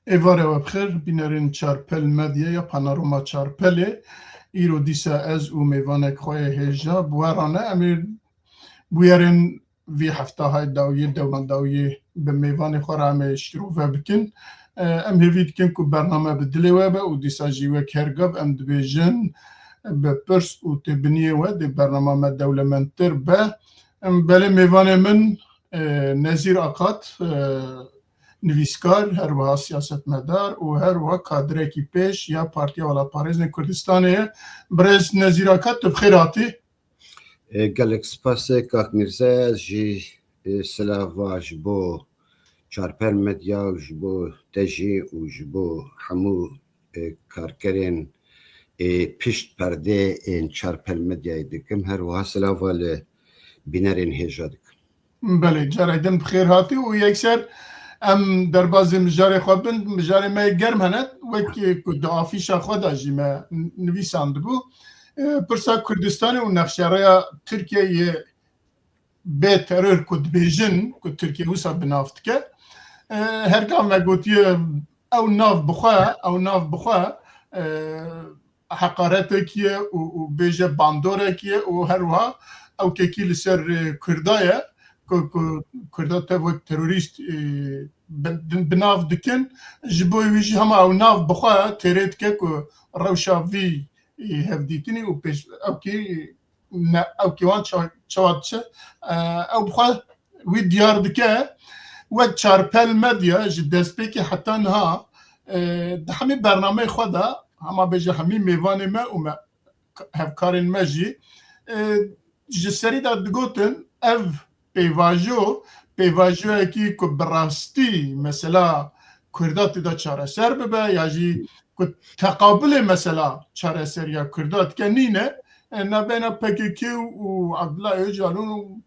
Evare ve bxir binerin çarpel medya ya panorama çarpele îro dîsa ez û mêvanek xwe hêja bi we re em bu yerin vî heftahay dawiyê dewlandawiyê bi mêvanê xwe re em ê şîrove bikin. Em hêvî dikin ku bername bi dilê we be û dîsa jî wek hergev em dibêjin bi pirs û têbiniyê we dê bernama me dewlemendtir be. Belê mêvanê min Nezîr Akat nivîskar, her wiha siyasetmedar û her wiha kadrekî pêş ya Partiya Welaparêzên Kurdistanê ye. Birêz Nezîr Akat tu bi xêr hatî. Gelek spasê Kak Mirze, ez jî silava ji bo çarpel medya û ji bo te jî û ji bo hemû karkerên pişt perdeyên çarpel medyayê dikim. Her wiha silava li bînerên hêja dikim. Belê, carê din bi xêr hatî û yekser em derbasê mijarê xwe bin, mijarê me germ hene wek ku di afîşa xwe de jî me nivîsandibû. Pirsa Kurdistanê û nexşereya Tirkiyeyê bê terör ku dibêjin ku Tirkiye wisa bi nav dike. Herka me gotiye ew nav bixwe heqaretekî ye û bêje bandorekî ye û her wiha ew kekî li ser Kurda ye ku Kurda tev wek terorîst bi nav dikin ji bo wî jî hema ew nav bixwe têrê dike ku rewşa vî hevdîtinî û pêş ew wan çawa diçe ew bixwe wî diyar dike wek çarpel medya ji destpêkê heta niha di hemî bernameyê xwe de hema bêje hemî mêvanê me û me hevkarên me jî ji serî de digotin ev pêvajoyekî ku bi rastî mesela Kurda têda çareser bibe ya jî ku teqabilê mesela çareseriya Kurda dike nîne navbena PKK û Abdullah Öcalan û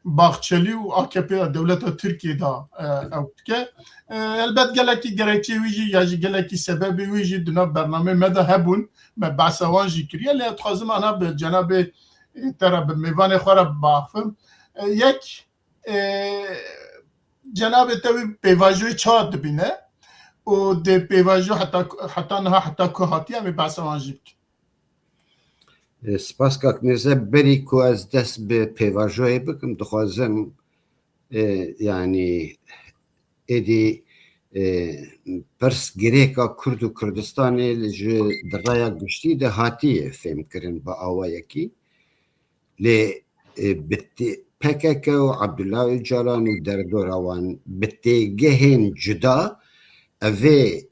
Baxçelî û AKP ya dewleta Tirkiye da ew dike. Elbet gelekî gerekçe wî jî ya jî gelekî sebebê wî jî di nav bernameyê me de hebûn, me behsa wan jî kiriye lê dixwazim ana bi cenabê te re bi mêvanê xwe re biaxivim. Yek cenabê te wî pêvajoyê çawa dibîne û dê pêvajo heta niha heta ku hatiye em ê behsa wan jî bikin. Spas Kak Mirze, berî ku ez dest bi pêvajoyê bikim dixwazim yani êdî pirs girêka Kurd û Kurdistanê ji diraya giştî de hatiye fêmkirin bi awayekî lê PKK û Abdullah Öcalan û derdora wan bi têgehên cuda evê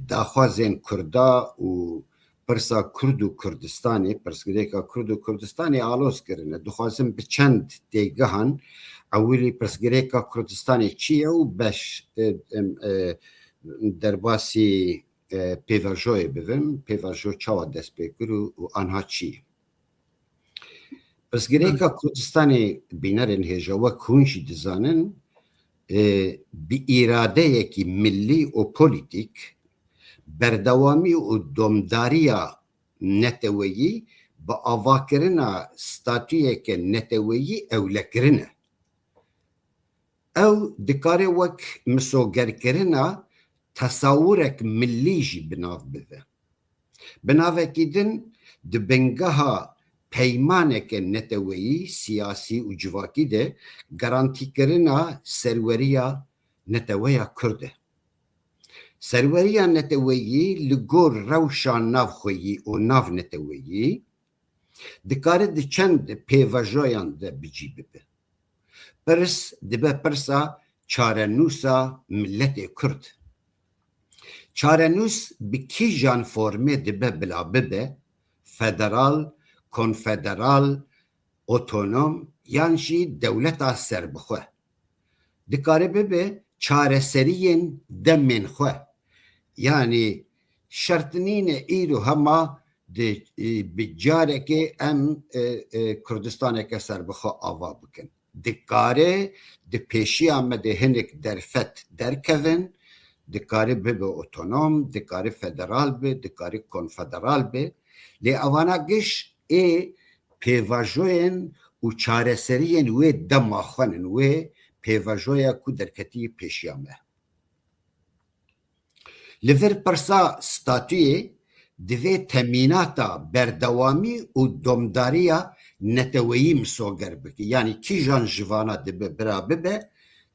daxwazên Kurda û pirsa Kurd û Kurdistanê pirsgirêka Kurd û Kurdistanê alos kirine. Dixwazim bi çend têgehan ewilî pirsgirêka Kurdistanê çi ye û beş derbasî pêvajoyê bivim, pêvajo çawa dest pê kir û anha çi ye. Pirsgirêka Kurdistanê bînerên hêja wek hûn jî dizanin bi îradeyekî millî û polîtîk berdewamî û domdariya neteweyî bi avakirina statûyeke neteweyî ewlekirin e. Ew dikare wek misogerkirina tesawurek millî jî bi nav bibe. Bi navekî din di bingeha peymaneke neteweyî siyasî û civakî de garantîkirina serweriya neteweya Kurd e. Serweriya neteweyî li gor rewşa navxweyî û nav neteweyî dikare di çend pêvajoyan de bicî bibe. Pirs dibe pirsa çarenûsa milletê Kurd. Çarenûs bi kîjan formê dibe bila bibe federal, konfederal, otonom yan jî dewleta serbixwe. Dikare bibe çareseriyên demên xwe. Yani şertinîne îro hema bi carekê em Kurdistaneke serbixwe ava bikin. Dikare di pêşiya me de hinek derfet derkevin, dikare bibe otonom, dikare federal be, dikare konfederal be. Lê evana giş pêvajoyên û çareseriyên wê dema xwenin wê pêvajoya ku derketî pêşiya me. لور پرسا ستاتوی دوی تمیناتا بردوامی و دومداریا نتویی مسوگر بکی یعنی کی جان جوانا دبه برا ببه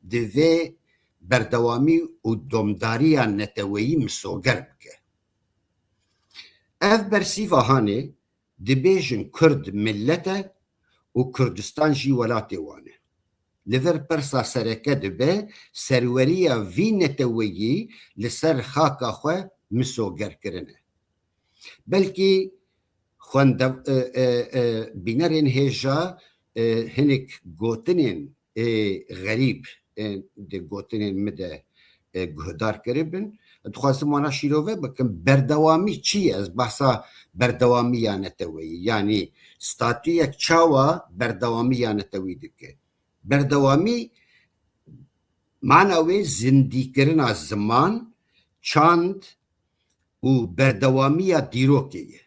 دوی بردوامی و دومداریا نتویی مسوگر بکی اف برسی وهانه دبیجن کرد ملته و کردستان جی ولاتی وانه لور پرسا سرکه دبه سروریا وی نتویی لسر خاکا خواه مسوگر کرنه بلکی خوند بینرین هجا هنک گوتنین غریب ده گوتنین مده گهدار کربن دخواستم وانا شیروه بکن بردوامی چیه از بحثا بردوامی یا نتوی یعنی ستاتوی یک چاوا بردوامی یا نتوی دکه بردوامی معنوی زندی کرن از زمان چاند و بردوامی دیروکیه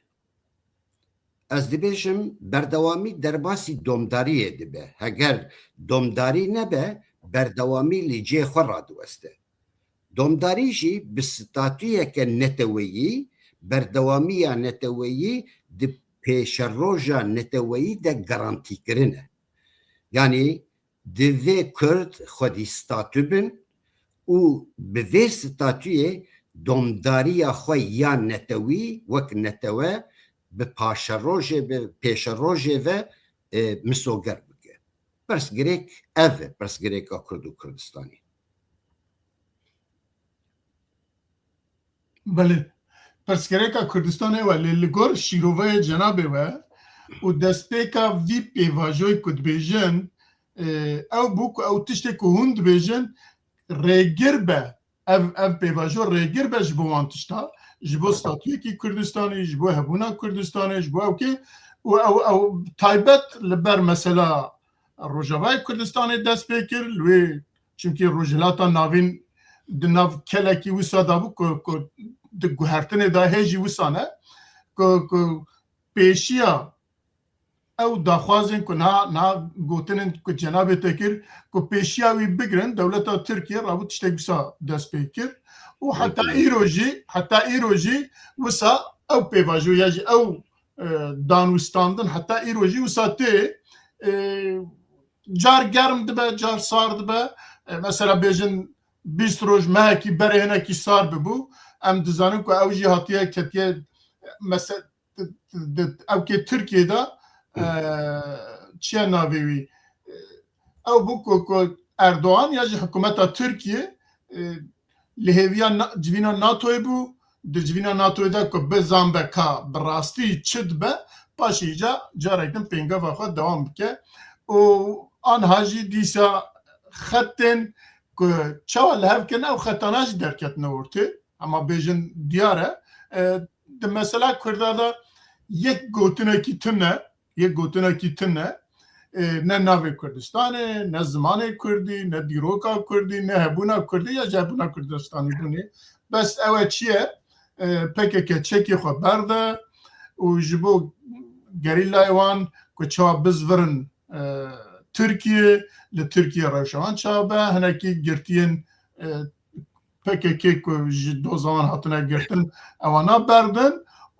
از دبیشم بردوامی در باسی دومداریه دبه اگر دومداری نبه بردوامی لیجه خور را دوسته دومداری جی بستاتویه که نتویی بردوامی یا نتویی ده پیش روژا نتویی ده گرانتی کرنه یعنی دوی کرد خودی ستاتو بن و به وی ستاتویه دومداری خواه یا نتوی وک نتوه به پیش روژه و مسوگر بگه پرس گریک اوه پرس گریک کرد و کردستانی بله پرسکریکا کردستانه ولی لگور شیروه جنابه و دستپیکا وی پیواجوی کد بیجن او بوک او تشتی که هند بیجن ریگر به او پیواجو ریگر به جبو وانتشتا جبو ستاتوی کی کردستانی جبو هبونا کردستانی جبو او که او تایبت لبر مثلا روجاوای کردستانی دست پیکر لوی چونکه روجلاتا ناوین دناو کلکی وسا دابو که د گوهرتنه دا هجی وسانه که پیشیا او داخوازن که نا گوتنن که جناب تکر که پیشیا وی بگرن دولتا ترکیه رابط تشتک بسا دست پیکر و حتی ایروژی وسا او پیواجو یاجی او دانوستاندن حتی ایروژی وسا تی جار گرم دبه جار سار دبه مثلا بیجن 20 روز ماکی برهنه کی سار ببو ام دزانم که او جی هاتیه کتیه مثلا او که ترکیه دا چیه ناویوی او بو که اردوغان یا جی حکومتا ترکیه لحویا جوینا ناتوی بو در جوینا ناتوی دا که بزنبه که براستی چد به پاشی جا رایدن پینگا و خود دوام بکه و آنها جی دیسا خطن که چاوا لحو کنه او خطاناش درکت نورته اما بیجن دیاره ده مثلا کرده دا یک گوتنه کی تنه نه ناوی کردستانه نه زمان کردی نه دیروکا کردی نه هبونا کردی یا جبونا کردستانی بونی بس اوه چیه پکه که چکی خو برده و جبو گریلا ایوان که چاوا بزورن ترکیه لترکیه روشوان چابه هنکی گرتین پکه که دو زمان هاتونه گرتن اوانا بردن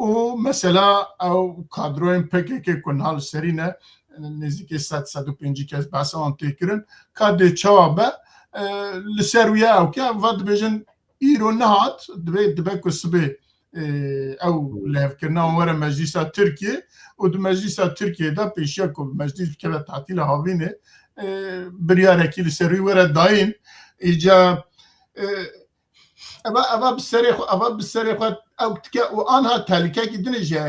و مثلا او کادروین پکه که کنال سرینه نزدیک 100-150 کس بحث آن تکرن که چابه لسرویه او که ود بیجن ایرو نهات دبه کسبه او لحف کرنا وره مجلس ترکیه و دو مجلس ترکیه دا پیشیا که مجلس که تعطیل هاوینه بریاره که لسروی وره داین ایجا اوا بسری خود او که و آنها تلیکه که دنجه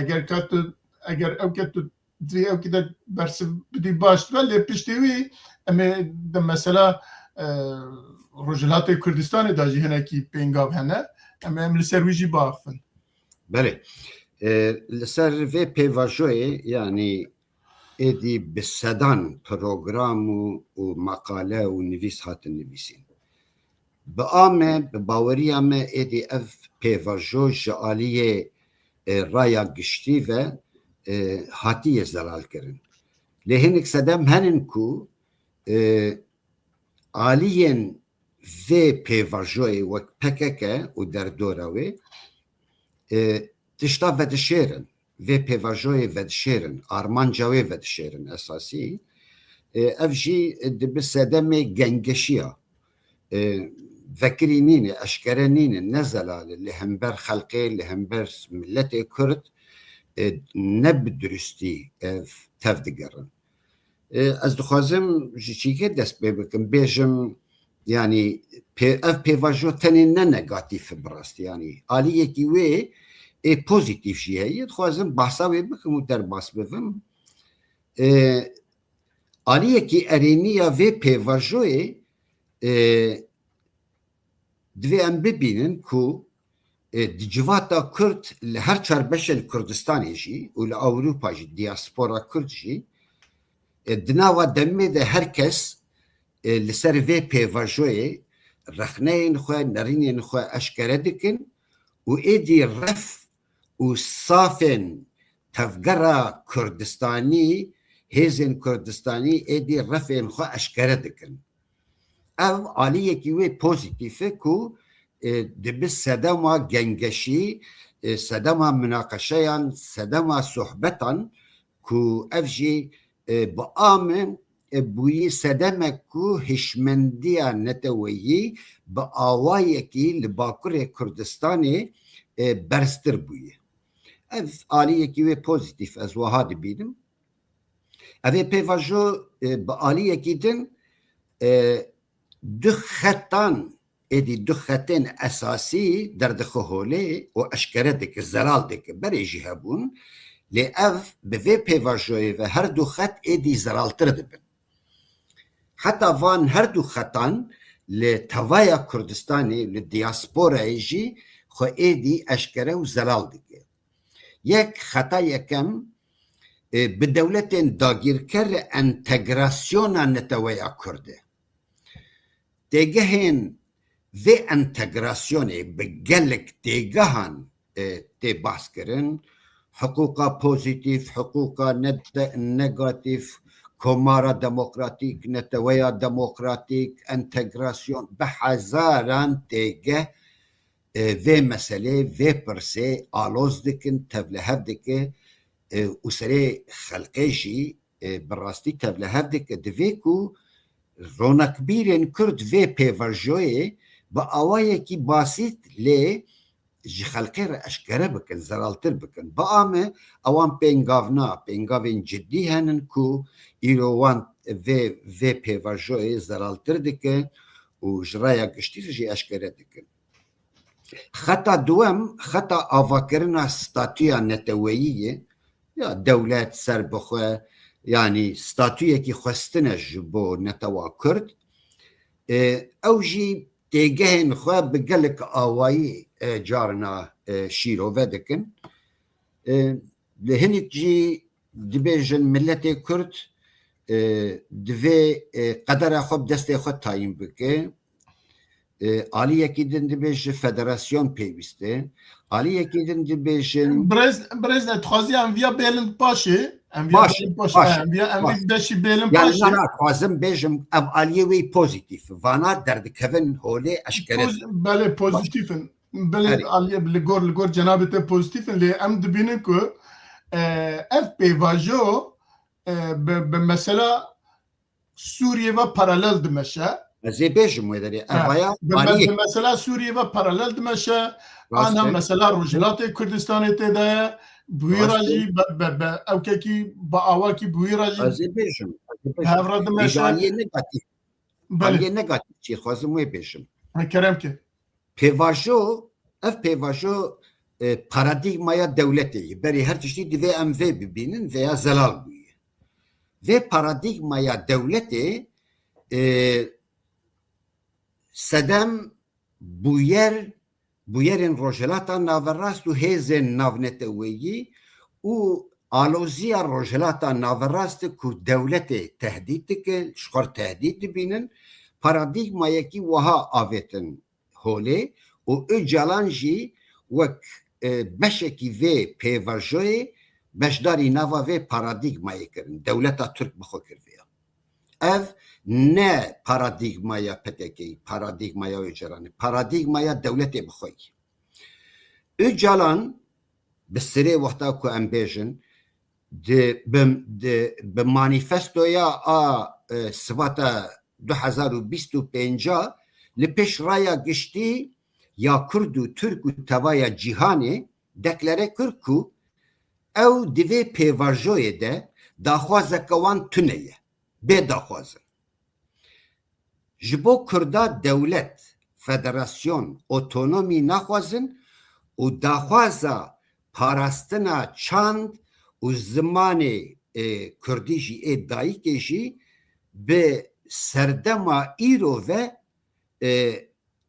اگر او که تو دوی او که دا برس بدی باشت ولی پشتیوی اما دا مثلا رجلات کردستان دا جهنه کی پینگاو هنه اما ام لسروی جی باخفن بله لسر وی پیواجوی یعنی ایدی بسدان پروگرام و مقاله و نویس هات نویسین به آمه به باوری آمه ایدی اف پیواجو جعالیه رایا گشتی و هاتیه زلال کرن لهنک سدم هنن کو آلیین في بيفاجوي وك بككه ودردوروي تشتا ودشيرن في بيفاجوي ودشيرن ارمانجاوي ودشيرن اساسي افجي بسدمي جنجشيا ذكرينين اشكرنين نزل اللي همبر خلقي اللي همبر ملتي كرد نبدرستي تفدقرن از دخوازم جيكي دست بكم بيجم يعني اف بيفاجو تاني نيجاتيف براست يعني آلية كيوي اي بوزيتيف شي هي دخوازم بحثاوي بكم ودر باس بفم آلية كي ارينيا في بيفاجوي دوی ام ببینن کو دجواتا کرد لهر چار بش الکردستانی جی و لأوروپا جی دیاسپورا کرد جی دناوا دمه ده هر کس لسر وی پیواجوی رخنین خواه نرینین خواه اشکره دکن و ایدی رف و صافن تفگرا کردستانی هیزن کردستانی ایدی رفین خواه اشکره دکن او آلیه کیوی پوزیتیفه کو دبس سدما گنگشی سدما مناقشیان سدما صحبتان کو افجی با آمن بوی سدما کو هشمندیا نتویی با آوایی کی لباکر کردستانی برستر بوی اف آلیه کیوی پوزیتیف از وهاد بیدم اوی پیواجو با آلیه کی دن دو خطان ایدی دو خطین اساسی در دخوله و اشکره دک زلال دک بری جهبون لی اف به پیواجوی و هر دو خط ایدی زلال تر دبن حتی وان هر دو خطان لی توایا کردستانی لی دیاسپورا ایجی خو ایدی اشکره و زلال دک یک خطا یکم به دولت داگیرکر انتگراسیون نتوایا کرده تيجهن ذي انتجراسيوني بقلك تيجهن تي باسكرن حقوقا بوزيتيف حقوقا نيجاتيف كومارا ديمقراطيك نتويا ديمقراطيك انتجراسيون بحزاران تيجه ذي مسألة ذي برسي آلوز دكن تبلهف دكه وسري خلقيجي براستي تبلهف دكه دفيكو رونق بیرن کرد وی پیورجوی با آوایی کی باسیت لی جخلقی را اشکره بکن زرالتر بکن با آمه اوان پینگاوین جدی هنن کو ایروان وی پیورجوی زرالتر دکن و جرایا گشتی جی اشکره دکن خطا دوم خطا آواکرنا ستاتویا نتوییه یا دولت سر بخواه يعني ستاتوية كي خستنج بو نتوا كرد او جي تيجهن خواه بقلك آوائي جارنا شيرو ودكن لهنك جي دبيجن ملتي كرد دوی قدر خوب دسته خود تایم بکه آلیه کی دن دبیج فدراسیون پیوسته آلیه کی دن دبیجن برز تخوازی انویا بیلند باشه باشه انویا دشی بیلند يعني باشه أنا خوازم بيجم أب آليوي بوزيتيف فانا درد كفن هولي أشكرت بله پوزیتیفن بله آلیه لگور جنابت پوزیتیفن لی ام دبینن که اف پیواجو به مثلا سوریه و پارالل دمشه زي بيجم ويدري أبايا آلية مثلا سوریه و پارالل دمشه آن هم مثلا روجلات کردستان تدایه بویراجی او که با آوا کی بویراجی زي بيجم هفرا دمشه آلية نيجاتيف آلية نيجاتيف چی خوازم وی بيجم کرم که پیواجو اف پیواجو پارادیگمایا دولتی بری هر تشتی دوی ام وی ببینن ویا زلال بویه و پارادیگمایا دولتی سدم بویرین روجلاتا ناوراست و هیزن ناونتویی و آلوزیا روجلاتا ناوراست که دولت تهدید که شخور تهدید بینن پارادیگمایا کی وها آویتن هولی و او جلان جی وک بشکی وی پیورجوی بشداری نوا وی پارادیگمایی کرن دولتا ترک بخو کردیا ev ne paradigmaya PKK'yı, paradigmaya Öcalan'ı, paradigmaya devleti bixoy. Öcalan bi sirê wexta ku em bêjin bi manîfestoya a sivata 2025 li pêş raya giştî ya Kurd û Türk û tevaya cîhanê deklare kir ku ew divê pêvajoyê de daxwazeka wan tune ye, bê daxwazin. Ji bo Kurda dewlet, federasyon, otonomî naxwazin û daxwaza parastina çand û zimanê Kurdî jî ê dayîkê jî bi serdema îro ve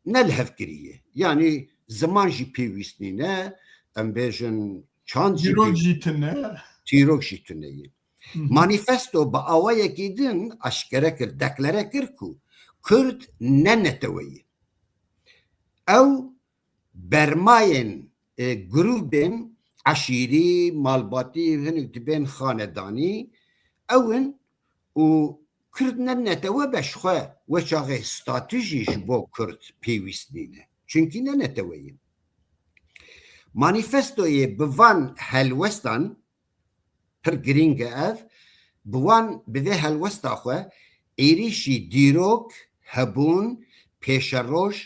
nelhevkiriye. Yani ziman jî pêwîst nîne, em bêjin çand jî Dîrok jî tune. çîrok jî tune ye. Manîfesto bi awayekî din eşkere kir, deklare kir ku Kurd ne neteweyî. Ew bermayên grûpên eşîrî, malbatî, hinek dibên xanedanî ewin û Kurd ne netewe beşxwe weşaxê stratejî ji bo Kurd pêwîst nîne. Çünkü ne neteweyî. Manîfestoyê bi van helwestan pir girîng e ev, bi wan bi vê helwesta xwe êrişî dîrok, hebûn, pêşeroj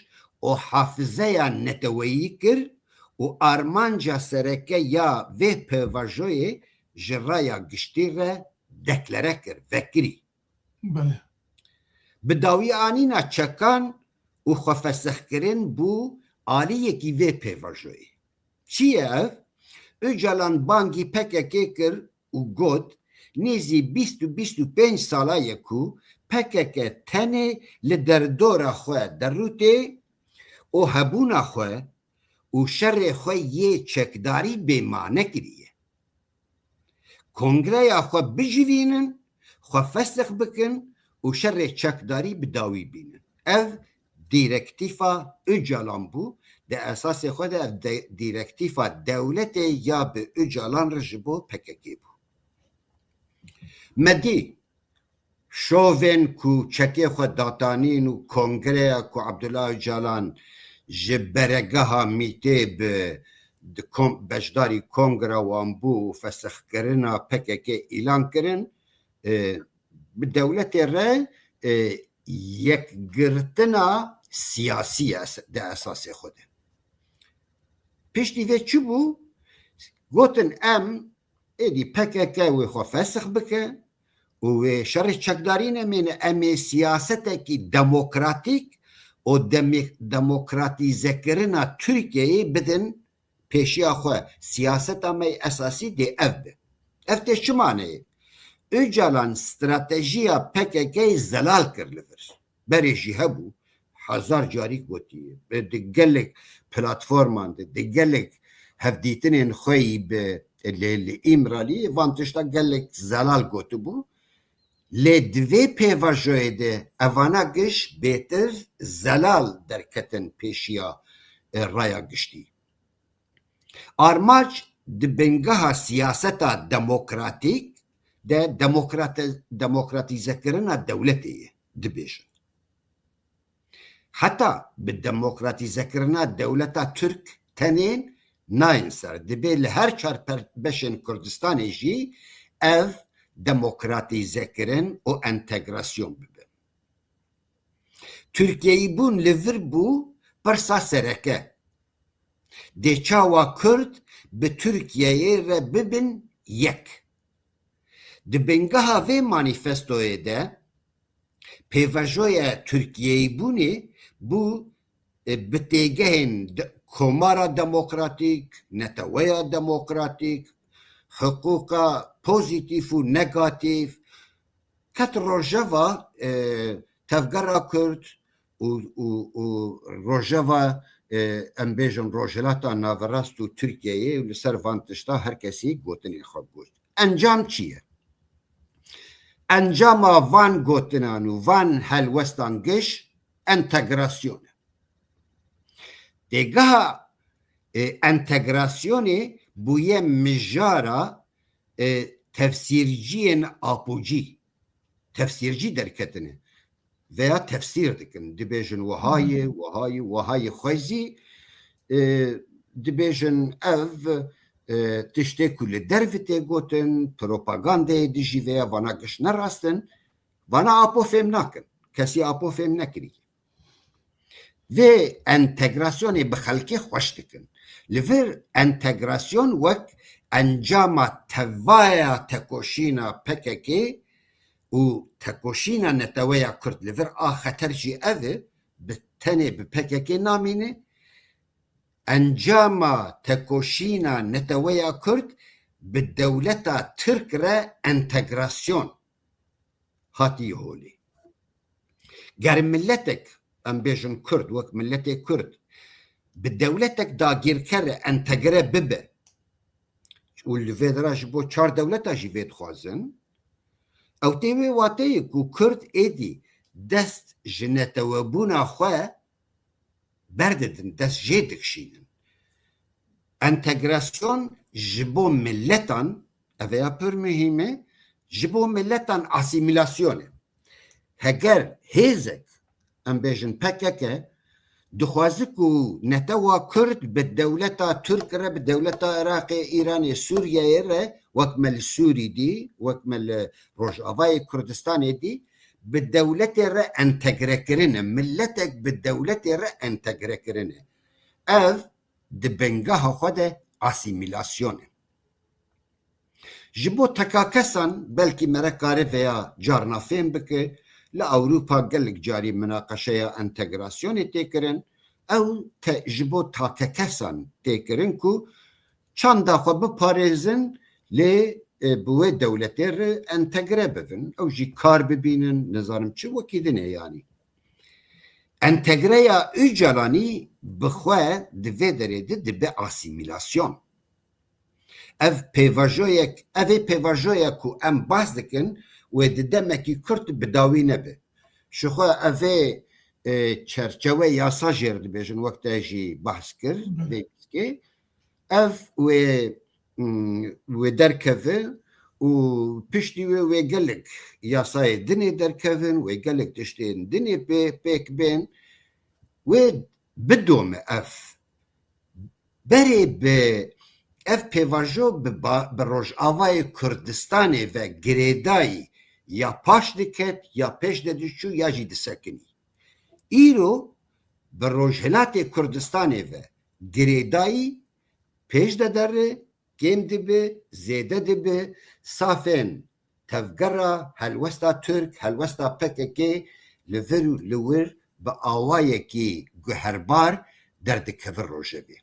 û hafizeya neteweyî kir û armanca sereke ya vê pêvajoyê ji raya giştî re deklare kir, vekirî. Bele. Bi dawî anîna çekan û xwefesexkirin bû aliyekî vê pêvajoyê. Çi ye ev? Öcalan bangî PKK kir û got nêzî 20-25 sala ye ku PKK tenê li derdora xwe derûtê û hebûna xwe û şerê xwe yê çekdarî bêmane kiriye. Kongreya xwe bicivînin, xwefesix bikin û şerê çekdarî bi dawî bînin. Ev dîrektîfa Öcalan bû, de esasê xwe de ev dîrektîfa dewletê ya bi Öcalan re ji bo PKK bû. Medî şovên ku çekê xwe datanîn û kongreya ku Abdullah Öcalan ji beregeha mîtê bi beşdarî kongre wan bû û fesixkirina PKK îlan kirin, bi dewletê re yekgirtina siyasî de esasê xwe de. Piştî vê çi bû? Gotin em êdî PKK wê xwe fesix bike û wê şerê çekdarî nemêne, em ê siyasetekî demokratîk û demokratîzekirina Tirkiyeyê bidin pêşiya xwe. Siyaseta me esasî dê ev be. Ev tê çi maneyê? Öcalan stratejiya PKK'yê zelal kir li vir. Berê jî hebû, hezar carî gotiye, di gelek platforman de, di gelek hevdîtinên xwe yî li İmralî van tişta gelek zelal gotibû. Lê di vê pêvajoyê de evana giş bêtir zelal derketin pêşiya raya giştî. Armac di bingeha siyaseta demokratîk de demokratîzekirina dewletê ye dibêjin. Heta bi demokratîzekirina dewleta Türk tenên nayên ser. Dibe li her çar beşên Kurdistanê jî ev demokratîzekirin û entegrasyon bibe. Tirkiyeyî bûn li vir bû pirsa sereke. Dê çawa Kurd bi Tirkiyeyê re bibin yek. Di bingeha vê manîfestoyê de pêvajoya Tirkiyeyî bûnê bû bi têgehên komara demokratîk, neteweya demokratîk, hiqûqa pozîtîv û negatîv, ket rojeva tevgera Kurd û rojeva em bêjin rojhilata navrast û Tirkiyeyê li ser van tişta her kesî gotinên xwe got. Encam çi ye? Encama van gotinan û van helwestan giş entegrasyon e. Dêgeha entegrasyonê bûye mijara tefsîrciyên apûcî. tefsirci derketine veya tefsir dikin dibêjin wehayê xwezî dibêjin ev tiştê ku li dervê tê gotin propagandayê dijî veya vana giş nerastin vana apo fêm nakin kesî apo fêm nekirî vê entegrasyonê bi xelkê xweş dikin li vir entegrasyon wek encama tevaya tekoşîna PKK û tekoşîna neteweya Kurd li vir a xeter jî ev e bi tenê bi PKK namîne encama tekoşîna neteweya Kurd bi dewleta Tirk re entegrasyon hatiye holê ger milletek em bêjin Kurd wek milletê Kurd bi dewletek dagîrker re entegre bibe û li vê de re ji bo çar dewleta jî vê dixwazin ew tê wê wateyê ku Kurd êdî dest ji netewebûna xwe berdidin dest jê dikişînin entegrasyon ji bo milletan ev ya pir mühîm e ji bo milletan asîmîlasyon e heger hêzek em bêjin PKK dixwaze ku netewa Kurd bi dewleta Tirk re bi dewleta Iraqê Îranê Sûriyeyê re wek me li Sûrî dî wek me li Rojavayê Kurdistanê dî bi dewletê re entegre kirine milletek bi dewletê re entegre kirine ev di bengeha xwe de asîmîlasyon e ji bo teka kesan belkî me re kare veya carna fêm bike li Ewropa gelek carî münaqeşeya entegrasyonê tê kirin ew ji bo take kesan tê kirin ku çanda xwe biparêzin lê bi wê dewletê re entegre bibin ew jî kar bibînin nizanim çi wekî din e yanî entegreya Öcalanî bi xwe di vê derê de dibe asîmîlasyon ev pêvajoyek ev ê pêvajoya ku em bas dikin wê di demekî Kurd bi dawî nebe ji xwe ev ê çerçeve yasa jê re dibêjin wek te jî behs kir vê piskê ev wê derkeve û piştî wê wê gelek yasayê dinê derkevin wê gelek tiştên dinê pêk bên wê bidome ev berê bi ev pêvajo bi Rojavayê Kurdistanê ve girêdayî ya paş diket ya pêş de diçû ya jî disekinî îro bi Rojhilatê Kurdistanê ve girêdayî pêş de derê kêm dibe zêde dibe safên tevgera helwesta Türk helwesta PKK li vir û li wir bi awayekî guherbar derdikevin rojevê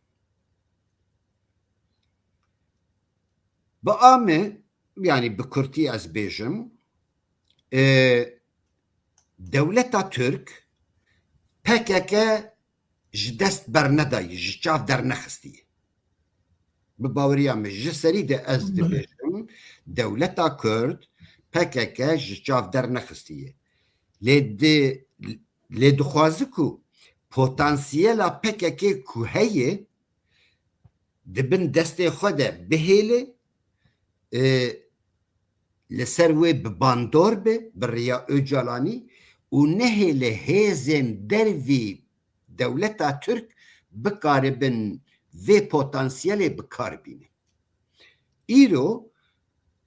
bi amê yani bi Kurtî ez bêjim dewleta Türk PKK ji dest bernedayî ji çav dernexistiye bi baweriya me ji serî de ez dibêjim dewleta Kurd PKK ji çav dernexistiye lê dixwaze ku potansiyela PKK ku heye dibin destê xwe de bihêle li ser wê bi bandor be bi rêya Öcalanî û nehêle hêzên dervî dewleta Türk bikaribin vê potansiyelê bikar bîne îro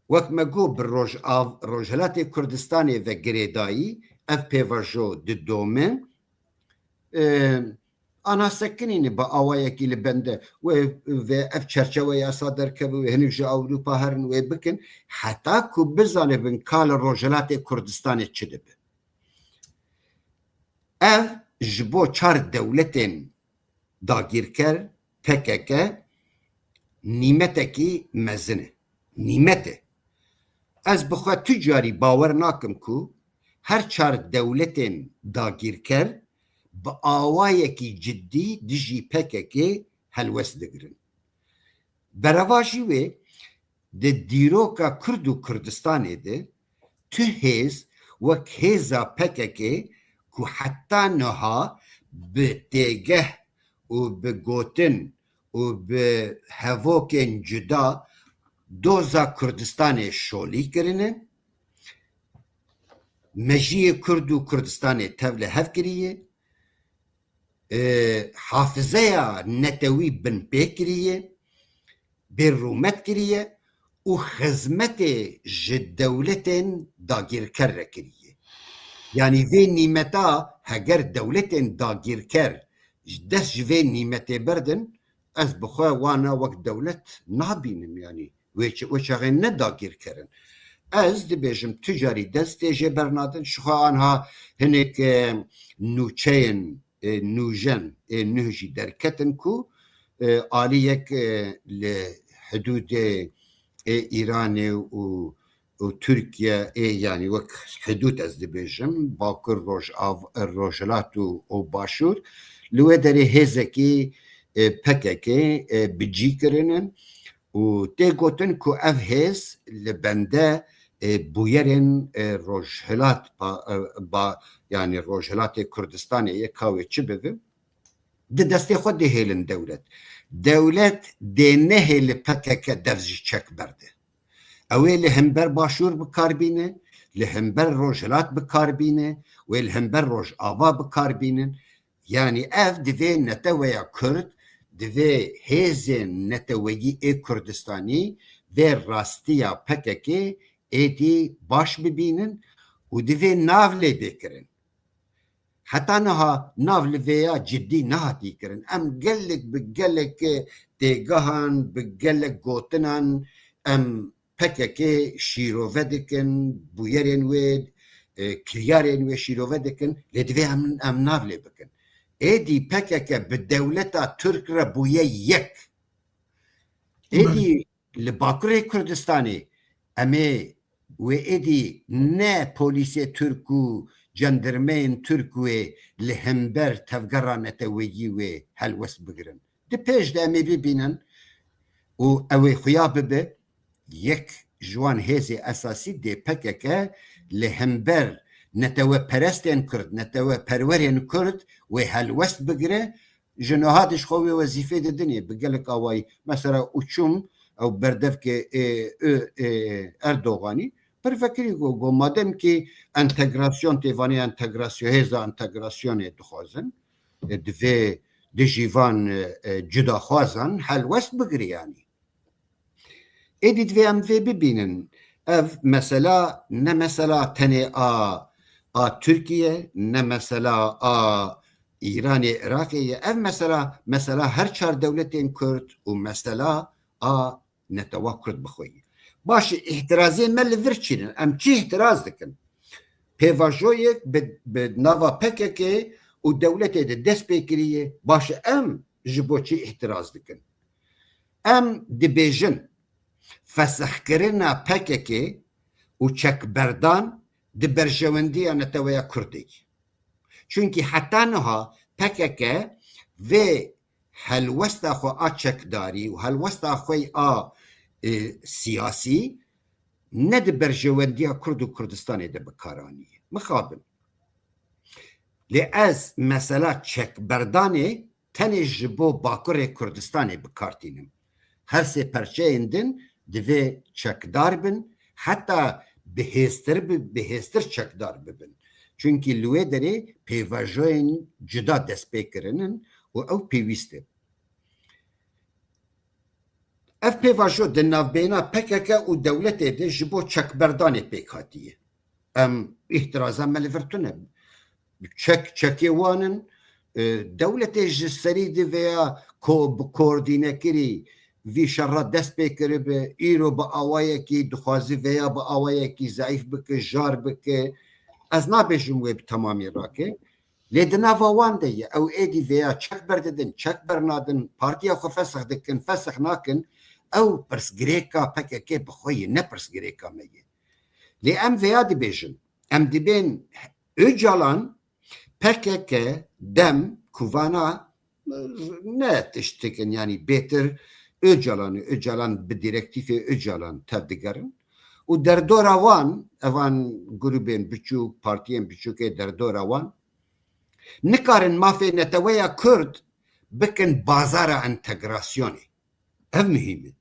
wek me got bi Rojhilatê Kurdistanê ve girêdayî ev pêvajo di dome anasekinîne bi awayekî li bende wê ve ev çerçeve yasa derkeve wê hinek ji Ewropa herin wê bikin heta ku bizanibin ka li Rojhilatê Kurdistanê çi dibe ev ji bo çar dewletên dagîrker PKK nîmetekî mezin e nîmet e ez bi xwe tu carî bawer nakim ku her çar dewletên dagîrker bi awayekî ciddî dijî PKK helwest digirin bereva jî wê di dîroka Kurd û Kurdistanê de tu hêz wek hêza PKK ku heta niha bi têgeh û bi gotin û bi hevokên cuda doza Kurdistanê şolî kirine مجیه کرد و کردستان تول هف کریه حافظه نتوی بن پی کریه برومت کریه و خزمت دولت داگیر کر کریه یعنی وی نیمتا هگر دولت داگیر کر دست جوی نیمت بردن از بخواه وانا وقت دولت نابینم یعنی وچه نه داگیر کرن از دبیجم تجاری دست جه برنادن شخوا آنها هنک نوچین نوجن نهجی درکتن کو آلیک لحدود ایران و ترکیه یعنی وقت حدود از دبیجم باکر روجلات و باشور لوه داره هزکی پککی بجی کرنن و تی گوتن که اف هز لبنده بویرین روجهلات با یعنی روجهلات کردستان یکاوی چی ببیم ده دستی خود ده هیلن دولت ده نهیل پکک درزی چک برده اوی لهمبر باشور بکار بینه لهمبر روجهلات بکار بینه و لهمبر روج آوا بکار بینه یعنی اف دوی نتویا کرد دوی هیزن نتویی کردستانی و راستیا پککی ایدی باش ببینن و دوی ناولی بکرن حتی نها ناولی ویا جدی نهاتی کرن ام گلک بگلک دیگهان بگلک گوتنان ام پککی شیروه دکن بویرین وید کلیارین وی شیروه دکن لدوی ام ناولی بکن ایدی پککی به دولتا ترک را بویه یک ایدی لباکره کردستانی امی و ایدی نه پولیسی ترکو جندرمین ترکوی لهمبر تفگرانت ویگی و هلوست بگرن ده پیش ده امی ببینن و اوی خیاب به یک جوان هزی اساسی ده پککه لهمبر نتوه پرستین کرد نتوه پرورین کرد و هلوست بگره جنوهاتش خوی وظیفه ده دنیا بگلک آوائی مثلا اوچوم او بردف که اردوغانی پر فکری گو مادم که انتگراسیون تیوانی انتگراسیون هزا انتگراسیون دخوازن دوی ده جیوان جدا خوازن هلوست بگری یعنی ایدی دوی هم دوی ببینن اف مثلا نه مثلا تنه ترکیه نه مثلا ایران عراقیه اف مثلا هر چار دولتین کرد و مثلا نتوا کرد بخویی باشه احترازی مل ورچینن ام چی احتراز دکن پیواجویک به نوا پککی و دولت ده دست بکریه باشه ام جبو چی احتراز دکن ام دبیجن فسخ کرنا پککی و چک بردان ده برجواندی نتویا کردی چونکی حتی نها پککی و هلوستا خو چک داری و هلوستا خوی سیاسی نه ده برجواندی کرد و کردستان ده بکارانی مخابن لی از مثلا چک بردانه تنی جبو باکر کردستان بکارتینم هر سه پرچه اندن دوی چکدار بن حتی بهستر چکدار ببن چونکی لوی داره پیواجوین جدا دست بکرنن و او پیوسته اف پیواجو ده نافبینا پککه و دولت ده جبو چکبردان پیکاتیه ام احترازا ملورتونه چکی وانن دولت جسری ده ویا کوردینه کری وی شر دست بکره به ایرو با آوائه کی دخوازی ویا با آوائه کی ضعیف بکه جار بکه از نابشم وی تمامی راکه لیدنا وان ده او ایدی ویا چک برددن چک برنادن پارتیا خو فسخ دکن فسخ ناکن او پرس گریکا پکه که بخوی نه پرس گریکا میگه لی ام ویا دی بیشن ام دی بین اجالان پکه که دم کوانا نه تشتکن یعنی بهتر Öcalan bir direktifi Öcalan tevdigarın. O derdora van grubin birçok partiyen birçok derdora van. Nikarin mafi netewaya Kurd bikin bazara entegrasyoni. Ev mühimi.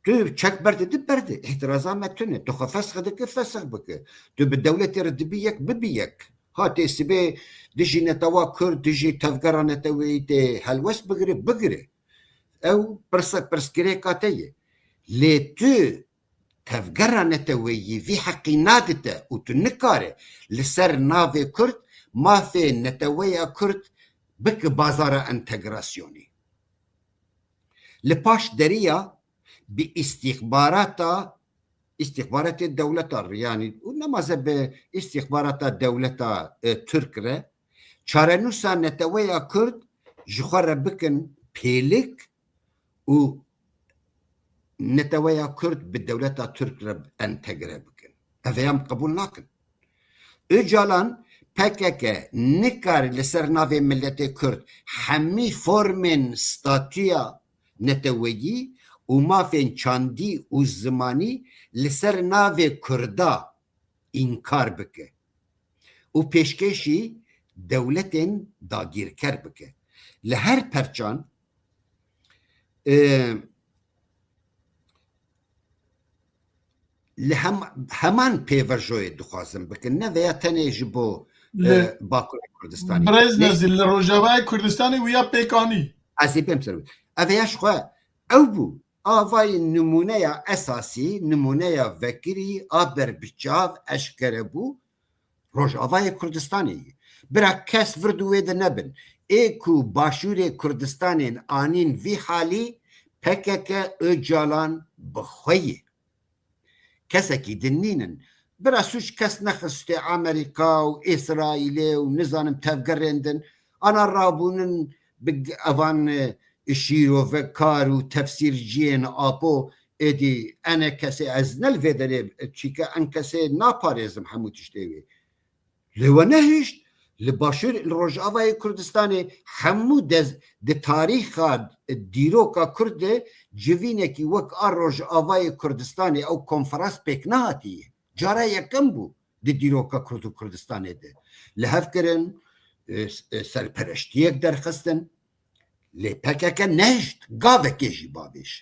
تو çek berdi ihtirazا metune tu fesx dike fesx bike tu bi devletê re dibiyek bibiyek hatê sibê dijî netawa Kurd dijî tevgera neteweyî tê helwest bigire ew pirsgirêka te ye lê tu tevgera neteweyî vî heqî nadite û tu nikare li ser navê Kurd mafê neteweya Kurd bike bazara entegrasyonî li paş deriya bi istihbarata devleta yani nemaze bi istihbarata devleta Türk re çarenûsa neteweya Kurd ji xwe re bikin pêlik û neteweya Kurd bi devleta Türk re entegre bikin. Ev em qebûl nakin. Öcalan PKK nikare li ser navê milletê Kurd hemî formên statûya neteweyî û mafên çandî û zimanî li ser navê Kurda înkar bike û pêşkêşî dewletên dagîrker bike. Li her perçan li heman pêvajoyê dixwazin bikin ne veya tenê ji bo Bakurê Kurdistanê. Brezlezî li Rojavayê Kurdistanê wiya pêkanî. Ez ê pêm ser ev ya ji xwe ew bû avayê numuneya esasî numuneya vekirî a berbiçav eşkere bû Rojavayê Kurdistanê bira kes vir wê de nebin ê ku başûrê Kurdistanên anîn vî halî PKK Öcalan bi xwe ye kesekî dinînin bira suç kes nexiste Amerîka û İsraîlê û nizanim tevgerên din ana rabûnin bi evan şîrovekar û tefsîrciyên apo êdî ene kesê ez nelvê derê çîke en kesê naparêzim hemû tiştê wê lê we nehîşt li başûr li Rojavayê Kurdistanê hemû di tarîxa dîroka Kurdê civînekî wek a Rojavayê Kurdistanê ew konferans pêk nehatiye cara yekem bû di dîroka Kurd û Kurdistanê de li hev kirin serpereştiyek derxistin lê PKK nehişt gavekê jî bavêj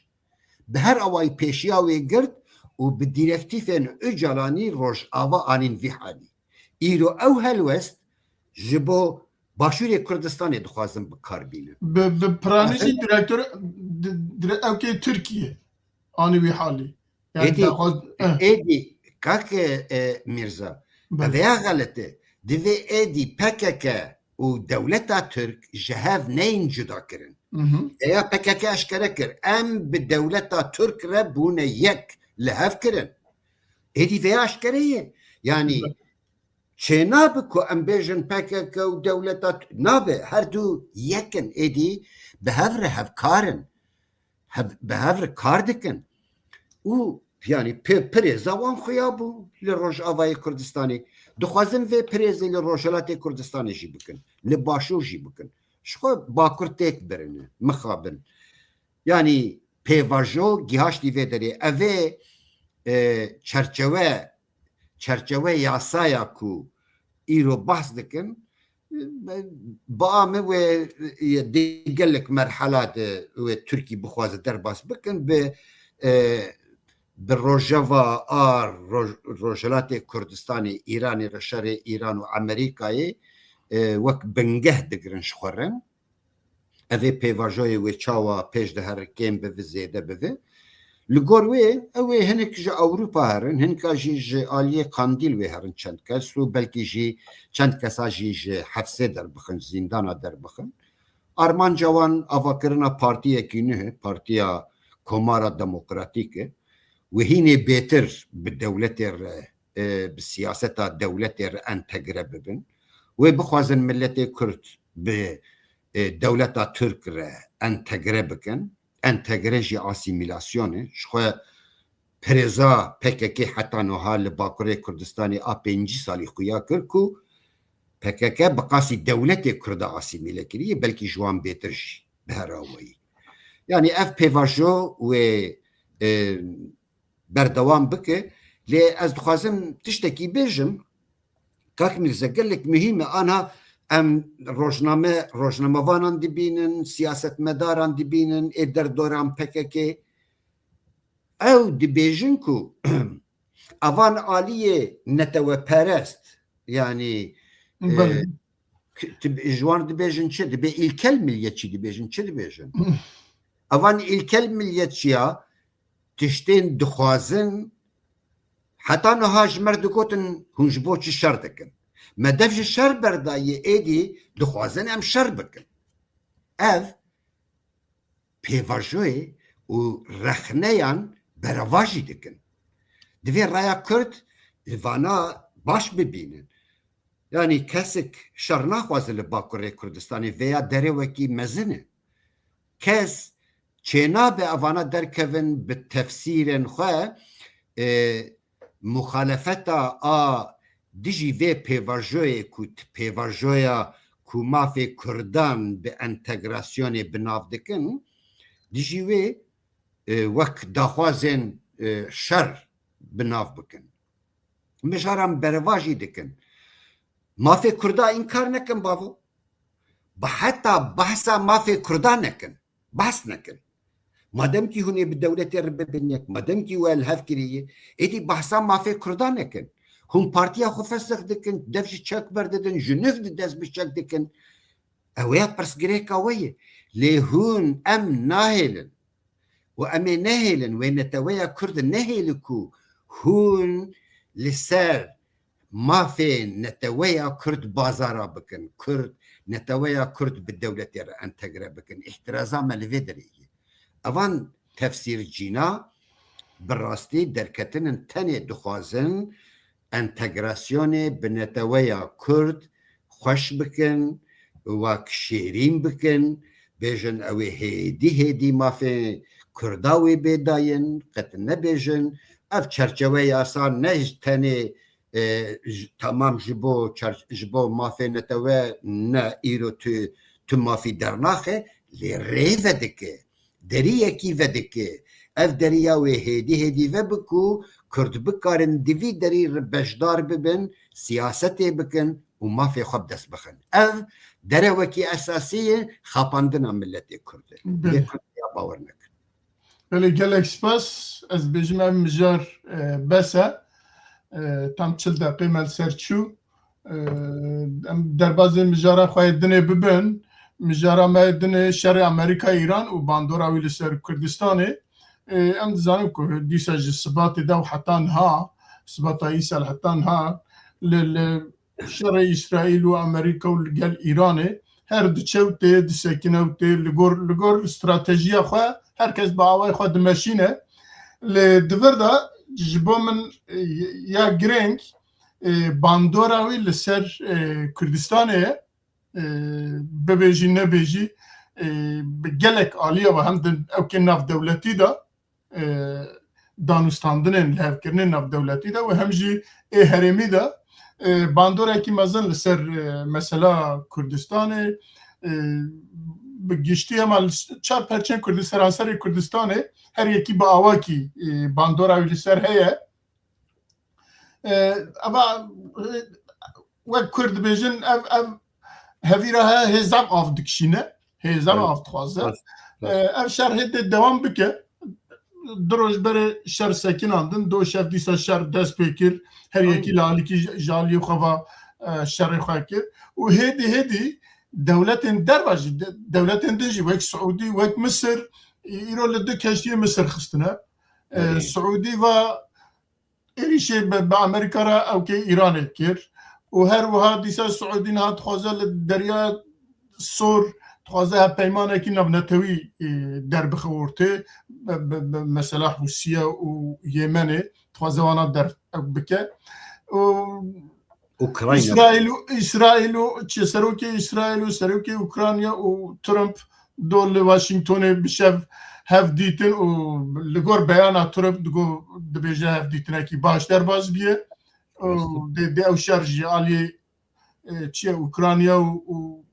bi her awayî pêşiya wê girt û bi dîrektîfên Öcalanî Rojava anîn vî halî îro ew helwest ji bo başûrê Kurdistanê dixwazin bikarbînin Bi piranî jî direktör ew Tirkiye anî wî halî êdî kake Mirza eveya xelete divê êdî PKK û dewleta Türk ji hev neyên cuda kirin ya PKK eşkere kir em bi dewleta Türk re bûne yek li hev kirin êdî veya eşkere ye yani çê nabe ku em bêjin PKK û dewleta nabe her du yekin êdî bi hev re hevkarin bi hev re kar dikin û yani pirêza wan xuya bû li Rojavayê Kurdistanê dixwazin vê pirêzê li Rojhilatê Kurdistanê jî bikin li başûr jî bikin ji xwe Bakur têk birine mixabin yani pêvajo gihaştî vê derê ev ê çerçeve yasaya ku îro bahs dikin بامه و دیگلک مرحلات و ترکی بخوازه در باس بکن به روجاوا روجلات کردستان ایران رشار ایران و امریکای وک بنگه دگرن شخورن اوه پیواجوی و چاوا پیش ده هر کم به زیده به لگوروی اوه هنک جا اوروپا هرن هنک جی آلیه قاندیل وی هرن چند کس و بلکی جی چند کسا جی حفظه در بخن زندانا در بخن آرمان جوان آواکرنا پارتیه کی نه پارتیا کمارا دموکراتیکه و هینه بهتر به دولت به سیاست دولت انتگره ببین و بخوازن ملت کرد به دولت ترک انتگره بکن انتگرژی آسیمیلاسیونه شخواه پرزا PKK حتی نوها لباکره کردستانی 5 سالی خویا کرد که PKK بقاسی دولت کرد آسیمیله کریه بلکی جوان بیترش به هر آوایی یعنی اف پیواجو و بردوام بکه لی از دخوازم تشتکی بیجم کاک میرزا گلک مهمه آنها ام روزنامه وانان دبینن سیاست مداران دبینن در دوران PKK او دبيجن كو اوان آلية نتوى بارست يعني بله جوان دبيجن چه دبي الكلمة يتشي دبيجن چه دبيجن اوان الكلمة يتشيا تشتين دخوازن حتى نهاج مردكوتن هنجبو چي شر دكن ما دفج الشر برداية ايدي دخوازن ام شر بكن اف پیواژوی و رخنیان برواجی دکن دوی رایا کرد وانا باش ببینن یعنی کسک شر نخوازه لباکوری کردستانی ویا دره وکی مزنه کس چینا به اوانا درکوین به تفسیرن خواه مخالفتا دیجی وی پیواژوی پیواژویا کو مافی کردان به انتگراسیون بناف دکن دیجیوی وقت داخوازن شر بناف بکن مجارم برواجی دکن مافی کردا انکار نکن بابو حتی بحثا مافی کردا نکن بحث نکن مادام کی هونی به دولت رب بنیک مادام کی وال هف کریه ایدی بحثا مافی کردا نکن هم پارتیا خو فسخ دکن دفش چک برددن جنوب دست بچک دکن اویا پرسگریکا ویه لهون ام ناهلن وامي نهلن وين تويا كرد نهلكو هون لسر ما في نتويا كرد بازارا بكن كرد نتويا كرد بالدولة انتقرا بكن احترازا مالفيدري اوان تفسير جينا بالراستي دركتن تاني دخوازن انتقراسيوني بنتويا كرد خوش بكن وك شيرين بكن بيجن اوي هيدي ما في كرداوي بيداين قد نبيجن اف چرچوي آسان نج تاني تمام جبو ما في نتوى نا ايرو تو ما في درناخه لري ودكه دريه كي ودكه اف درياوي هيدي وبكو كرد بكارن ديفي دري بجدار ببن سياستي بكن وما في خب دست بخن اف دروكي اساسيه خاپاندنا ملتي كرد باورنك بله گلک سپاس از بجمع مجار بسه تام 40 دقیقه مل سرچو در بعض مجاره خواهی دنه ببن مجاره ما دنه شر امریکا ایران و باندورا ویل سر کردستانه ام دزانم که دیسا جسبات دو حتی نها سبات ایسال حتی نها لشر اسرائیل و امریکا و لگل ایرانه هر دو چوته دسکنوته لگور استراتژیا خواه herkes bi away xwe dimeşîne li divir de ji bo min ya girêng bandora wî li ser Kurdistanê ye bibêjî nebêjî bi gelek aliye ve hem evkê navdewletî de danûstandinên li hevkirinê navdewletî de û hem jî ê herêmî de bandorekî mezin li ser mesela Kurdistanê گشتی اما چار پرچین کردستان سر کردستانه هر یکی با آواکی باندورا ویلی سر هیه اما وک کرد بیجن هفیره هزام آف دکشینه هزام آف تخوازه اف شر هده دوام بکه دروش بره شر سکین آندن دو شف دیسا شر دست بکر هر یکی لالیکی جالی خواه شر خواه کر و هدی دولتين درج دولتين دجي وك سعودي وك مصر يرو لدو كاشتي مصر خستنا سعودي و إيشي بأمريكا را أو كي إيران كير وهر وها ديسا السعوديين هات خوازا للدريا سور خوازا بيمانا كي نبنتوي در بخورتي مثلا روسيا ويمن خوازا وانا در بكا اوكرانيا اسرائيل سروكي اوكرانيا وترامب دول واشنطن بشف هف ديتن و لغور بيانا ترامب دو بيجا هف ديتن كي باش در باز بيه دي او شارجي علي تشي اوكرانيا و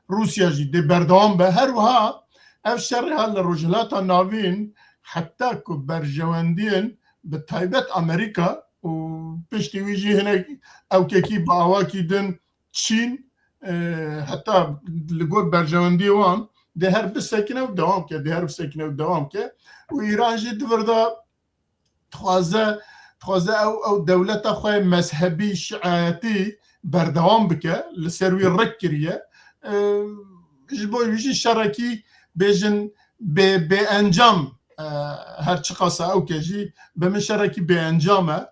روسيا جي دي بردوام به هر وها اف شر هال الرجلات الناوين حتى كو برجواندين بتايبت امريكا و پشتی ویجی هنگ او که با آواکی دن چین حتی لگور برجواندی وان ده هر بسکنه و دوام که ده هر بسکنه و دوام که و ایران جی دوردا تخوازه او دولت خواه مذهبی شیعاتی بردوام بکه لسروی رک کریه جبوی ویجی شرکی بیجن به انجام هر چی قاسه او که جی به من شرکی به انجامه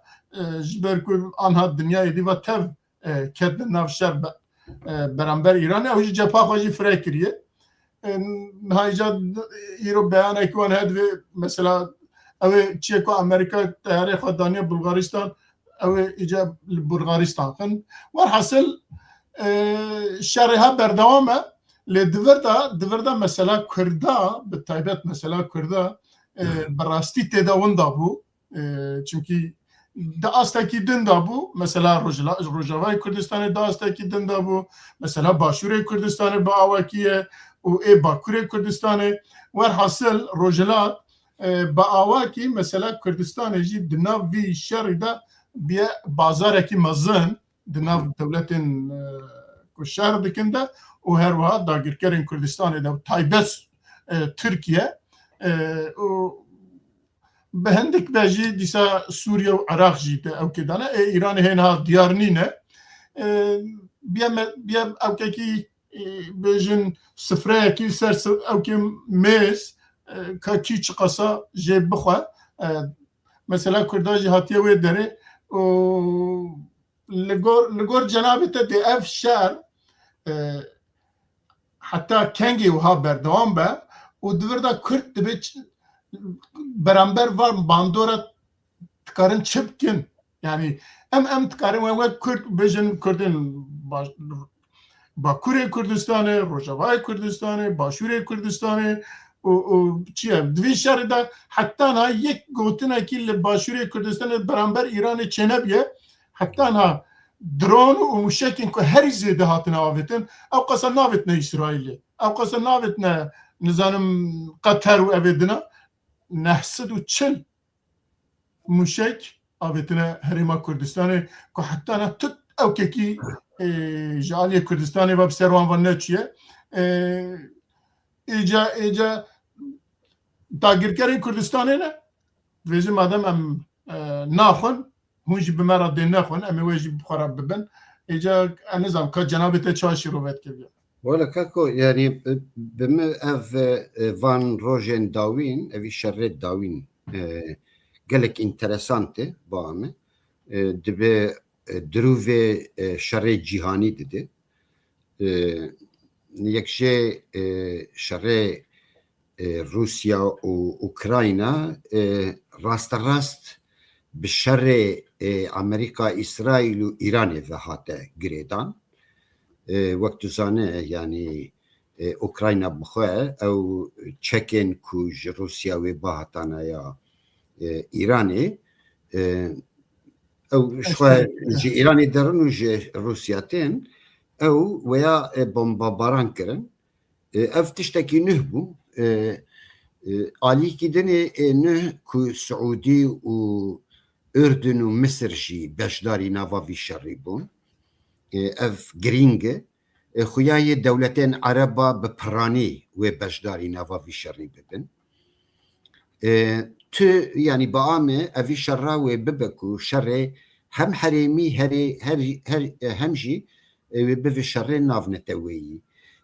جبر کل آنها دنیای دی و تف کد ناف شر برانبر ایران او جی جپا خواهی فرای کریه نهایی جا ایرو بیان اکوان هد مثلا او چیه که امریکا تیاره خدانی بلغارستان او ایجا بلغارستان خن والحاصل شرها بردوامه لدوردا مثلا کردا به تایبت مثلا کردا براستی تداون دابو چونکی دا استکی دن دابو مثلا روجاوای کردستان دا استکی دن دابو مثلا باشور کردستان با آواکیه و ای باکور کردستان والحاصل روجلات با آواکی مثلا کردستان جی دناو وی شر دا بیا بازار کی مزن دناو دولت کشار دکنده و هر وقت داگیرکرین کردستان دا تایبس ترکیه و به هندک باجی دیسا سوریه و عراق جیته او که دانه ایران هنها دیار نینه بیا او که بیجن سفره کی سر او که میز که کی چقصا جیب بخواه مثلا کرده جهاتیه وی داره و لگور جنابته دی اف شهر حتی کنگی وها بردوام به و دورده کرد دبی برانبر var bandora tkarın çipkin yani em tkarın ve Kürt bejin Kürtün Bakure Kürdistanı, Rojava Kürdistanı, Başure Kürdistanı o çiye dvi şeride hatta na yek gotina ki le Başure Kürdistanı beraber İran'ı çenebiye hatta na drone و مشکین که هر زیده هاتن آویتن او قصر ناویتن اسرائیلی او قصر ناویتن نظام قطر و اویدنا نحسد و چل مشک آویتن هریما کردستانه که حتی نه تت او که کی جالی کردستانه و بسروان و نچیه ایجا داگیرکاری کردستانه نه ویزی مادم ام ناخن هونجی بمرا دین نخون امی ویجی بخورا ببن ایجا نظام که جنابت چاشی رو بید کردیم ولا كاكو يعني بما اف فان روجين داوين افي شريت داوين قالك انترسانتي بامه دبي دروفي شريت جهاني ددي يكشي شري روسيا واوكراينا راست بالشر امريكا اسرائيل وايران فهاتا جريدان وقت زانه يعني اوكراينا بخواه او تشيكن كوج روسيا وباهتانا يا ايراني او شوي جي ايراني درن وجي روسياتين او ويا بومبا بارانكرن اف تشتكي نهبو علي كدني نه كو سعودي و اردن ومصر جي بشداري نافا في شريبون اف گرینگه خویای دولتین عربا بپرانی و بشداری نوا وی شری ببن تو یعنی با آمه اوی شرا و ببکو شره هم حریمی هم جی و بوی شره ناو نتویی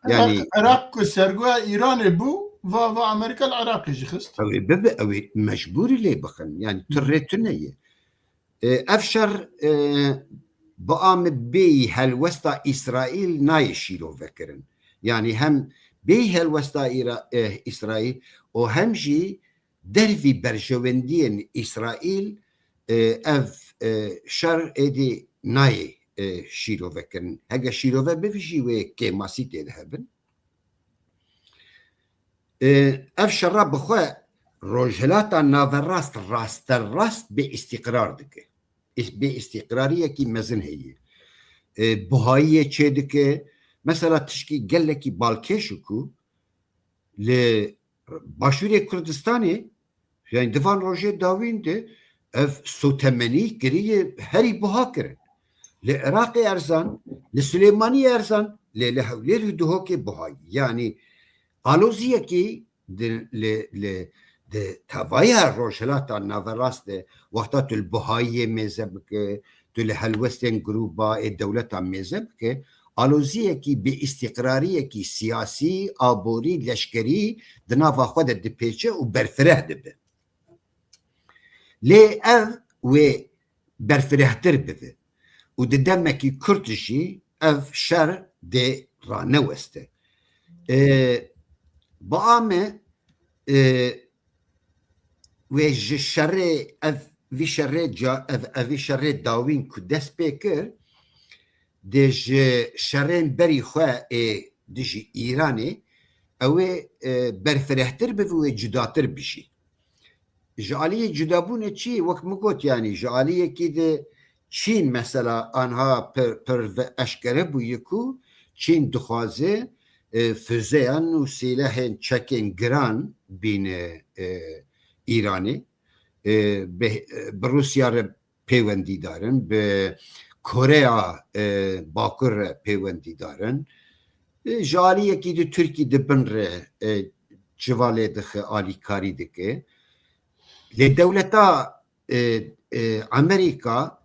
یعنی عراق سرگوه ایران بو و امریکا العراقی جی خست اوی ببه اوی مجبوری لی بخن یعنی ترتونه افشر با ام بی هلوستا اسرائیل نایشیرو فکرن یعنی هم بی هلوستا اسرائیل و هم جی دروی برجوندین اسرائیل اف شر ادی نای شیرو فکرن هگه شیرو و بفیشی و که ماسی تدهبن اف شر بخواه روجلاتا ناوراست راست به استقرار دکه به استقراریه کی مزن هیه بهاییه چه دکه مثلا تشکی گله کی بالکشو کو ل باشوری کردستانی یعنی دفان روژه داوین ده اف سوتمنی گریه هری بها کرن ل عراق ارزان ل سلیمانی ارزان ل هولی دوها که بهایی یعنی آلوزیەکی تاڤایە ڕۆژهەڵاتە ناڤەڕاستە وەختە تو بەهاییە مێزە بکە تو لە هەلوەستێن گروپا دەولەتا مێزە بکە آلوزیەکی بێ ئیستیقراریەکی سیاسی ئابووری لەشکری دناڤا خۆ دە دپێچە و بەرفرە دەبێ لێ ئەv wê berfirehtir bibe û di demekî Kurd jî ev şer dê raneweste. Ba me wê ji şerê ev vî şerê evî şerê dawîn ku dest pê kir dê ji şerên berî xwe ê di jî Îranê ew ê berfirehtir bibe wê cudatir bijî. Ji aliyê cudabûnê çi wek min got yanî ji aliyekî de Çîn mesela anha pir eşkere bûye ku Çîn dixwaze füzeyan û sîlehên çekên giran bîne Îranê bi Rûsya re pêwendî darin bi Koreya Bakur re pêwendî darin ji aliyekî de Tirkî di bin re civalê dixe alîkarî dike lê dewleta Amerîka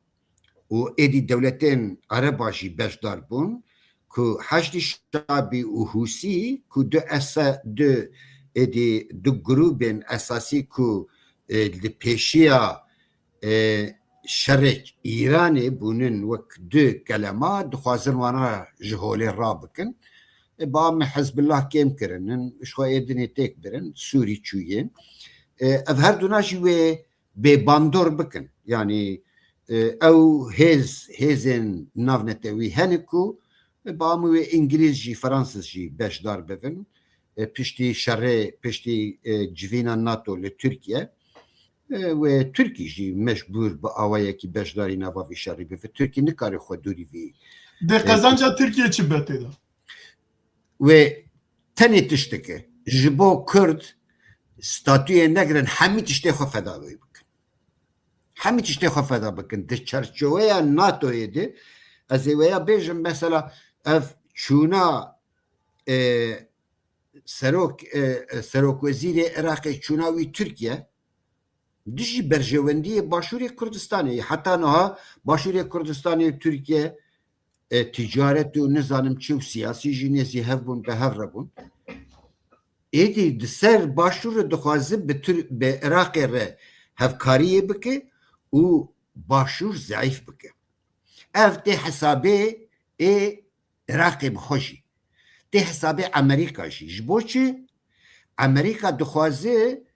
û êdî dewletên Ereba jî beşdar bûn ku Heşdî Şabî û Hûsî ku du grûpên esasî ku li pêşiya şerê Îranê bûnin wek du kelema dixwazin wana ji holê rabikin ba me Hezbollah kêm kirinin ji xwe êdinê têk birin Sûrî çûyên ev her duna jî wê bêbandor bikin yanî ew hêzên navnetewî hene ku ba hemû wê İngiliz jî Fransız jî beşdar bibin piştî şerê piştî civîna NATO li Tirkiye wê Tirkî jî mecbûr bi awayekî beşdarî nava vî şerî bibe Tirkî nikare xwe dûrî vî Dê qezanca Tirkiye çi betê da wê tenê tiştike ji bo Kurd statûyê negirin hemî tiştê xwe feda bikin hemî tiştê xwe feda bikin di çerçeveya NATOyê de ez ê weya bêjim mesela ev çûna Serokwezîrê Iraqê çûna wî Tirkiye di jî berjewendiyê Başûrê Kurdistanê heta niha Başûrê Kurdistanê û Tirkiye ticaret û nizanim çi û siyasî jî nêzî hev bûn bi hev re bûn êdî di ser Başûrê dixwaze bi Iraqê re hevkariyê bike û Başûr zayıf bike ev tê hesabê ê Iraqê bixwe jî tê hesabê Amerîka jî ji bo çi Amerîka dixwaze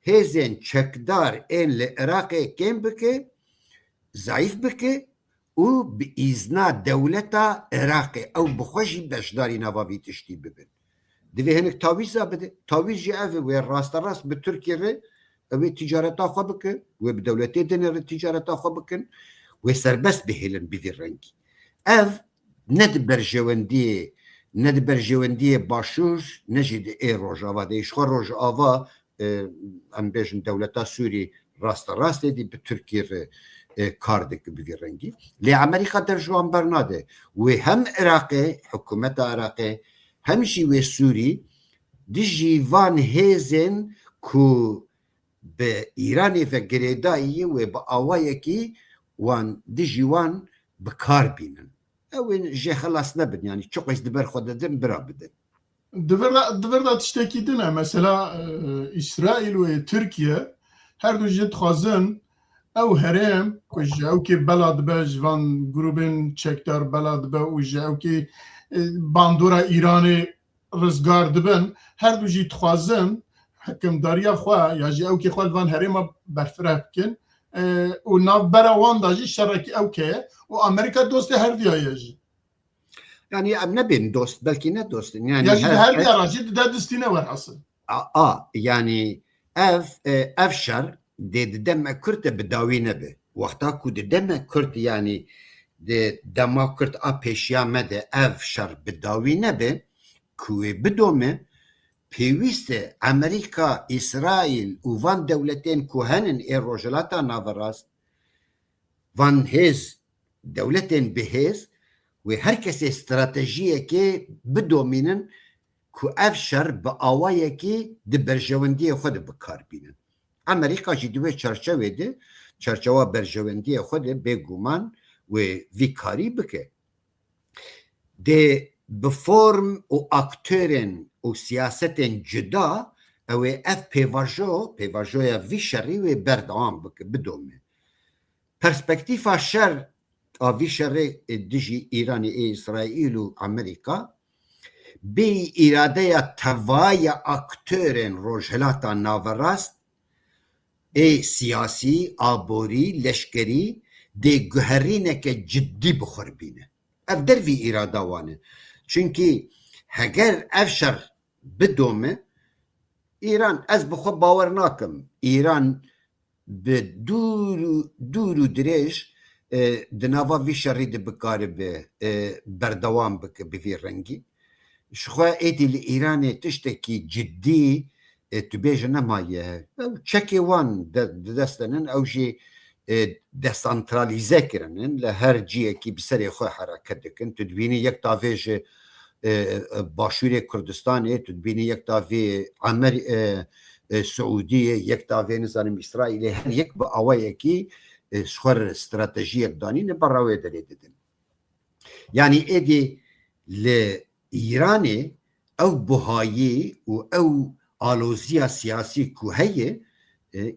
hêzên çekdar ên li Iraqê kêm bike zayıf bike û bi îzna dewleta Iraqê ew bixwe jî beşdarî nava vî tiştî bibin divê hinek tawîza bide tawîz jî ev wê rasterast bi Tirkiye re ew ê ticareta xwe bike wê bi dewletê dinê re ticareta xwe bikin wê serbest bihêlin bi vî rengî ev ne di berjewendiyê Başûr ne jî di ê rojava de ji xwe rojava em bêjin dewleta Sûrî rasterast êdî bi Tirkiye re kar dike bi vî rengî lê Amerîka derjiwan bernade wê hem Iraqê hikûmeta Iraqê hem jî wê Sûrî di jî van hêzên ku bi Îranê ve girêdayî wê bi awayekî wan di jî wan bi kar bînin ew ê jê xelas nebin yanî çi qes di ber xwe didin bira bidin Divir da tiştekî din e mesela İsraîl û Tirkiye her du jî dixwazin ew herêm ku ji ewkê bela dibe ji van grûpên çekdar bela dibe û ji ewkê bandora Îranê rizgar dibin her du jî dixwazin hikimdariya xwe ya jî ewkê xwe li van herêma berfireh bikin û navbera wan da jî şerekî ewkê ye û Amerîka dostê her diyaye jî yani em nebin dost belkî ne dostin yani ya jî di her diyara jî di destîne werhesin yani ev şer dê di deme Kurd de bi dawî nebe wexta ku di deme Kurd yani di dema Kurd a pêşiya me de ev şer bi dawî nebe ku wê bidome pêwîst e Amerîka İsraîl û van dewletên ku henin ê rojhilata naverast van hêz dewletên bihêz wê her kesê stratejiyekê bidomînin ku ev şer bi awayekî di berjewendiyê xwe de bikar bînin. Amerîka jî di wê çerçevê de çerçewa berjewendiyê xwe de bêguman wê vî karî bike. Dê bi form û aktörên û siyasetên cuda ew ê ev pêvajoya vî şerî wê berdewam bike bidome. Perspektîfa şer a vî şerê dijî İranê ê İsraîl û Amerîka bê îradeya tevaya aktörên rojhilata naverast ê siyasî, aborî, leşkerî dê guherîneke ciddî bixwerbîne. Ev dervî îrada wan e. Çünkü heger ev şer bidome İran ez bi xwe bawer nakim. İran bi dûr û dirêj di nava vî şerî de bikaribe berdewam bike bi vî rengî. Ji xwe êdî li İranê tiştekî ciddî tu bêje nemaye. Çekê wan di dest denin ew jî desantralîze kirinin li her ciyekî bi serê xwe hereket dikin. Tu dibînî yek tavê ji Başûrê Kurdistanê, tu dibînî yek tavê Suûdiyê, yek tavê nizanim İsraîlê, her yek bi awayekî xwe stratejiyek danîne berra wê derê didin. Yani êdî li İranê ew buhayî û ew aloziya siyasî ku heye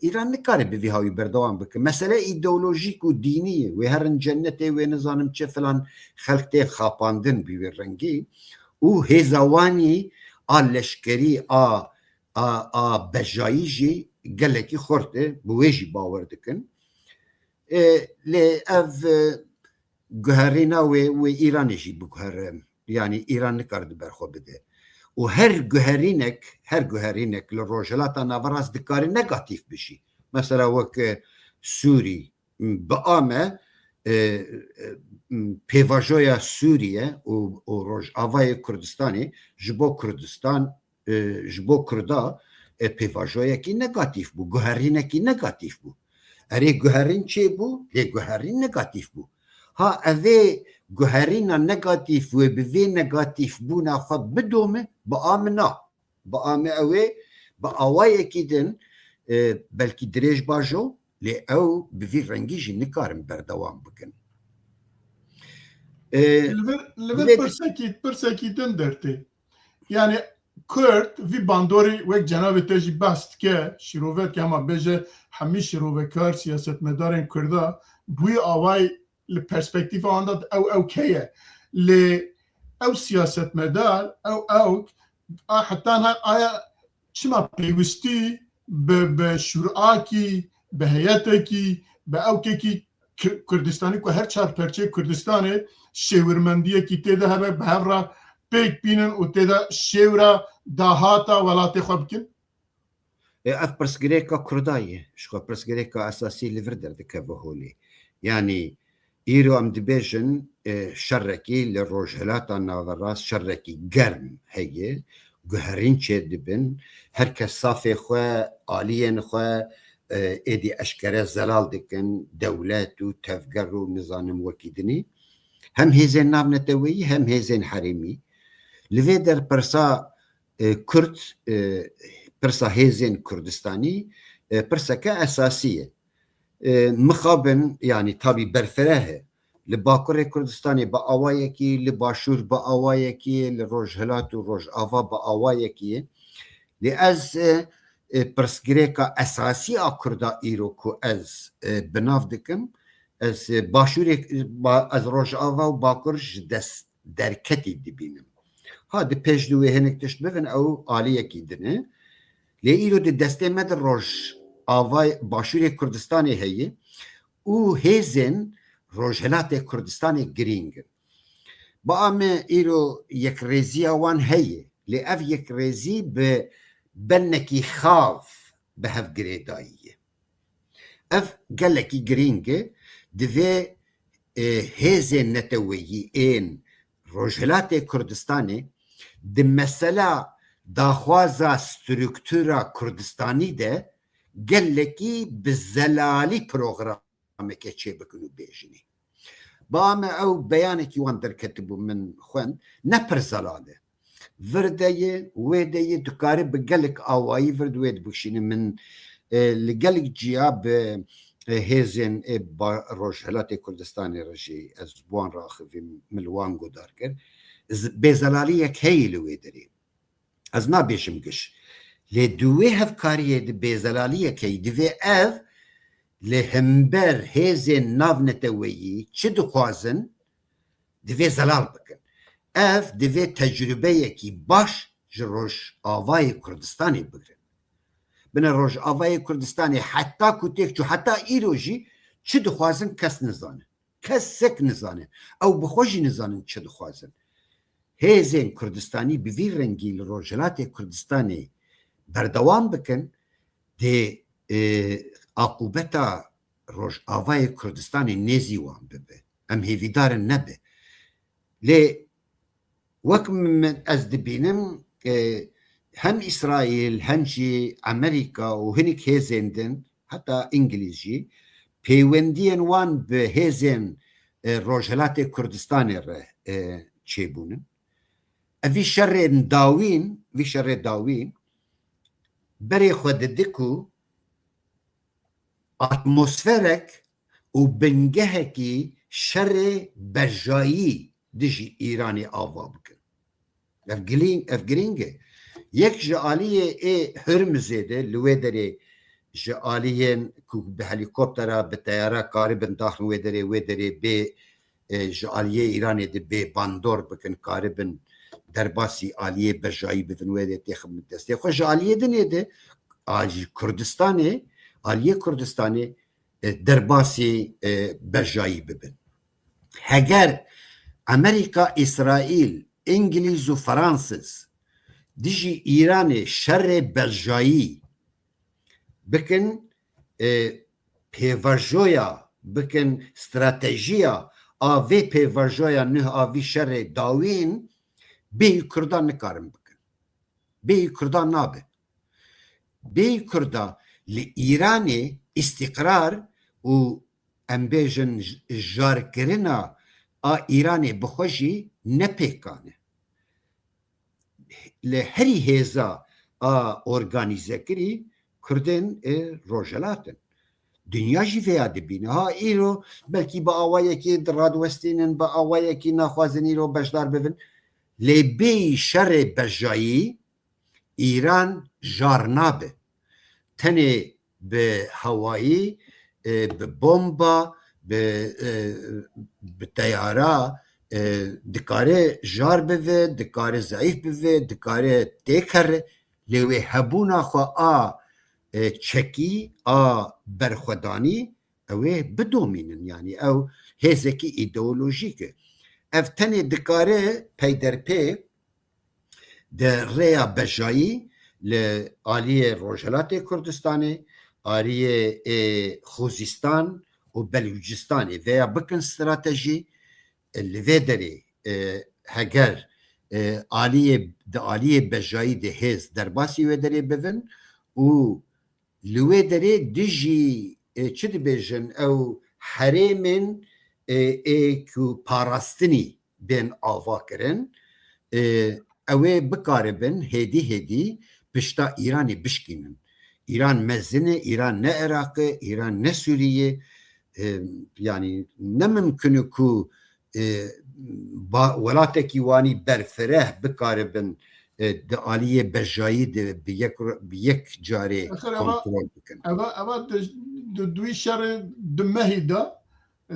İran nikare bi vî hawî berdewam bike. Mesele îdeolojîk û dînî ye. Wê herin cennetê wê nizanim çi filan xelk tê xapandin bi wê rengî û hêza wanî a leşkerî a bejayî jî gelekî xort e bi wê jî bawer dikin. Lê ev guherîna wê İranê jî biguhere. Yani İran nikare di ber xwe bide. û her guherînek li rojhilata naverast dikare negatif bişî. Mesela wek Sûrî bi ame pêvajoya Sûriye û Rojavayê Kurdistanê ji bo Kurdistan ji bo Kurda pêvajoyekî negatif bû, guherînekî negatif bû. Erê guherîn çê bû? Lê guherîn negatif bû. Ha evê guherîna negatif wê bi vê negatif bûna xwe bidome bi amê na. Bi amê ew ê bi awayekî din belkî dirêj bajo lê ew bi vî rengî jî nikarin berdewam bikin. Li vir pirsekî din dertê. Yani Kurd vî bandorî wek cenabê te jî behs dike şîrovetke hema bêje hemî şîrovekar siyasetmedarên Kurda bûyî awayî li perspektîfa wan de ew kê ye. Lê ew siyasetmedar ew heta aya çima pêwîstî bi şûrakî bi heyetekî bi ewkekî Kurdistanî ku her çar perçê Kurdistanê şêwirmendiyekî têde hebe bi hev re pêk bînin û têde şêwra dahata welatê xwe bikin? Ev pirsgirêka Kurda ye. Ji xwe pirsgirêka esasî li vir derdikeve holê. Yani îro em dibêjin şerrekî li rojhilata naverast şerrekî germ heye. Guherîn çê dibin. Herkes safê xwe, aliyên xwe êdî eşkere zelal dikin dewlet û tevger û nizanim wekî dinî. Hem hêzên navneteweyî hem hêzên herêmî. Li vê derpirsa Kurd pirsa hêzên Kurdistanî pirseke esasî ye. Mixabin yani tabî berfireh li Bakurê Kurdistanê bi awayekî, li Başûr bi awayekî, li Rojhilat û Rojava bi awayekî ye. Lê ez pirsgirêka esasî a Kurda îro ku ez binav dikim, ez Başûrê ez Rojava û Bakur ji dest derketî dibînim. Ha di pêş wê hinek tişt bivin ew aliyekî dine. Lê îro di destê me de Rojava Başûrê Kurdistanê heye û hêzên Rojhilatê Kurdistanê girîng in. Bi amê îro yekrêziya wan heye. Lê ev yekrêzî bi benekî xav bi hev girêdayî ye. Ev gelekî girîng e divê hêzên neteweyî ên Rojhilatê Kurdistanê di mesela daxwaza strûktûra Kurdistanî de gelekî bi zelalî programeke çêbikin û bêjinî. Bi amê ew beyanekî wan derketibû min xwend ne pir zelal e. vردeye wedeye dikare bi gelek awayî vird wê dibişîne min li gelek ciya bi hêzên Rojhilatê Kurdistanê re jî ez wan raxivîm milwan godar kir bêzelaliyek heyê li wê derê ez nabêjim giş lê di wê hevkariyê di bêzelaliyek heyî divê ev li hember hêzên navneteweyî çi dixwazin divê zelal bikin ev divê tecrübeyekî baş ji Rojavayê Kurdistanê bigirin bine Rojavayê Kurdistanê heta ku têk çû heta îro jî çi dixwazin kes nizane kesek nizane ew bi xwe jî nizanin çi dixwazin hêzên Kurdistanî bi vî rengî li Rojhilatê Kurdistanê berdewam bikin dê aqubeta Rojavayê Kurdistanê nêzî wan bibe em hêvîdarin nebe lê wek min ez dibînim hem İsraîl hem jî Amerîka û hinek hêzên din heta İngiliz jî peywendiyên wan bi hêzên Rojhilatê Kurdistanê re çêbûnin vî şerên dawîn berê xwe didi ku atmosferek û bingehekî şerê berjayî dijî Îranê ava bikin ev giring e yek ji aliyê Hürmüzê de li wê derê ji aliyên ku bi helîkoptera bi teyara karibin daxin wê derê bê ji aliyê Îranê de bê bandor bikin karibin derbasî aliyê berjayî bibin wê de têxin min destê xwe ji aliyê dinê de Kurdistanê aliyê Kurdistanê derbasî berjayî bibin heger Amerîka İsraîl İngiliz û Fransız dijî Îranê şerê berjayî bikin pêvajoya bikin stratejiya a vê pêvajoya nû a vî şerê dawîn bêyî Kurdan nikarin bikin bêyî Kurdan nabe bêyî Kurda li Îranê îstîqrar û em bêjin jarkirina a Îranê bi xwe jî nepêkane li herî hêza a organîzekirî Kurdên Rojhilatin dünya jî vêya dibîne ha îro belkî bi awayekî radwestînin bi awayekî naxwazin îro beşdar bibin lê bêyî şerê berjayî İran jar nabe tenê bi hewayî bi bomba bi teyara dikare jar bive dikare zayıf bive dikare têkere lê wê hebûna xwe a çekî a berxwedanî ew ê bidomînin yani ew hêzekî îdeolojîk e ev tenê dikare peyderpê di rêya berjayî li aliyê Rojhilatê Kurdistanê aliyê Xuzistan û Belûcistanê veya bikin stratejî li vê derê heger aliyê berjayî de hêz derbasî wê derê bibin û li wê derê dijî çi dibêjin ew herêmên ku parastinî bên ava kirin ew ê bikaribin hêdî pişta Îranê bişkînin İran mezin e İran ne Iraq e İran ne Suriye yani ne mümkün ku welatekî wanî berfireh bikaribin di aliyê berjayî de bi yek carê kontrol bikin eva duî şerê di mehî de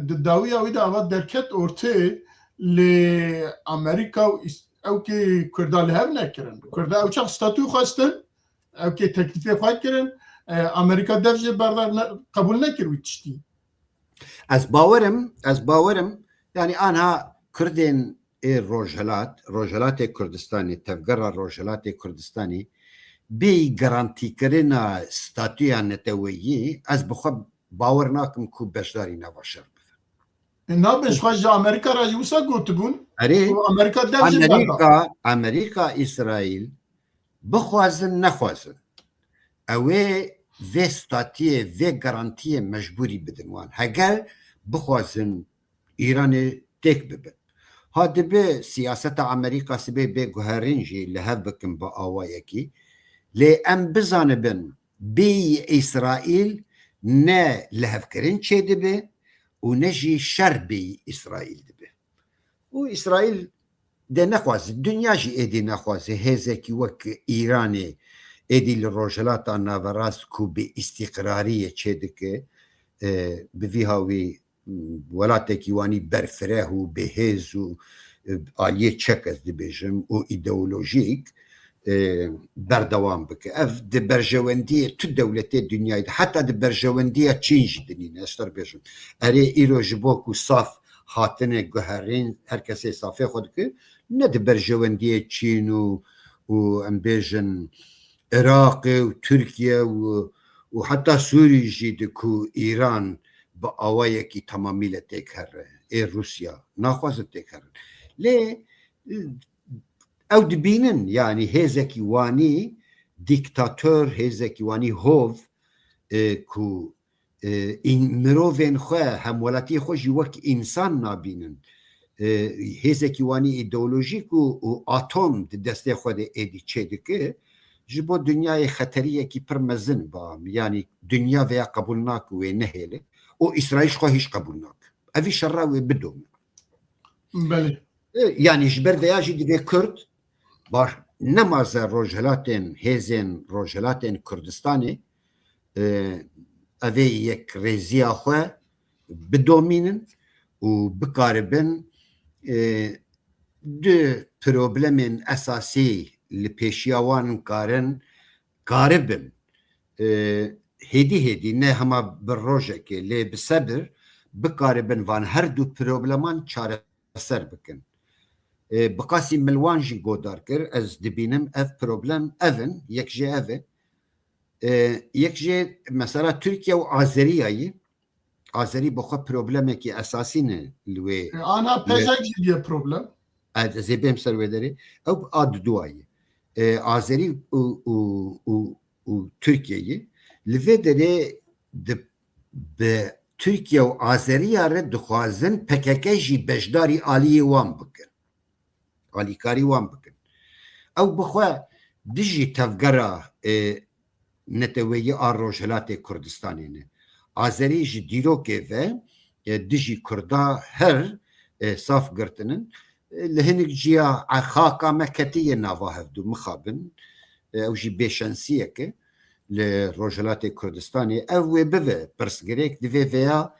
di dawiya wî de eva derket ortê lê Amerîka ew kê Kurda li hev nekirin Kurda ew çax statû xwestin ew kê teklîfê xwe kirin Amerîka dev jê berdar qebûl nekir wî tiştî ez bawerim yani anha Kurdên Rojhilatê Kurdistanê tevgera Rojhilatê Kurdistanê bê garantîkirina statûya neteweyî ez bi xwe bawer nakim ku beşdarî nava şer bibe nabêj xwe ji Amerîka re jî wisa gotibûn Amerîka dev jê berdar Amerîka İsraîl bixwazin nexwazin ew ê vê statiyê vê garantiyê mecbûrî bidin wan heger bixwazin İranê têk bibin هادي به سیاست امریکا سبه به گوهرین جی لهف بکن با آوایکی لی ام بزانبن بی اسرائیل نه لهف کرین چه دبه و نجی شر بی اسرائیل دبه و اسرائیل ده نخوازه دنیا جی ایدی نخوازه هزه کی وک ایرانی ایدی لروجلات ناوراس کو به استقراریه چه دکه بوی هاوی ولاتێکی وانی بەرفرە و بەهێز و ئالیە چەکەس دەبێژم و ئیدەولۆژیک بەردەوام بکە ئەف دە بەرژەوەندیە تو دەولەتێ دنیای حتا دە بەرژەوەندیە چینژ دنین ئەشتەر بێژم ئەرێ ئیرۆ ji بۆ و ساف هاتنێ گوهرین هەر کەسێ سافێ خۆ دکە نە دە بەرژەوەندیە چین و ئەم بێژن عێراقێ و تورکیە و حتا سووری ژی دک و ئیران با آوایکی تمامیل تکرره ای روسیا ناخوازه تکرره لی او دبینن یعنی هزکی وانی دیکتاتور هزکی وانی هوف کو این مروفین خواه همولاتی خوشی وک انسان نابینن هزکی وانی ایدئولوژیک و آتوم دسته خود ایدی چه دکه جبو دنیای خطریه کی پر مزن با یعنی دنیا ویا قبول ناک و نهیله و اسرائیل خو هیچ قبول ناک اوی شراوی بدوم بله یعنی جبر ویاجی دیگه کرد باش نماز روجهلاتن هزن روجهلاتن کردستانی اوی یک ریزی خو بدومینن و بکاربن دو پروبلمن اساسی لپیشیاوان کاربن هدی نه همه بر روزه که لی بصبر بکاربن وان هر دو پروبلمان چاره سر بکن بقاسی ملوانجی گودار کر از دبینم اف پروبلم اون یک جه اوه یک جه مثلا ترکیه و آذری بخوا پروبلمه که اساسی نه لوی آنها پجک جدیه پروبلم از زیبیم سروی داری او آد دوایی آذری و ترکیه لوی داره به ترکیه و آذریه را دخوازن پککه جی بجداری آلی وان بکن آلیکاری وان بکن او بخواه دجی تفگره نتویی آر روجهلات کردستانی نه آذری جی دیروکه و دجی کرده هر صاف گرتنن لهنک جیا خاکا مکتیه نواه هفدو مخابن او جی بیشنسیه که لروجهلات کردستانی او بوه پرسگریک دوی ویا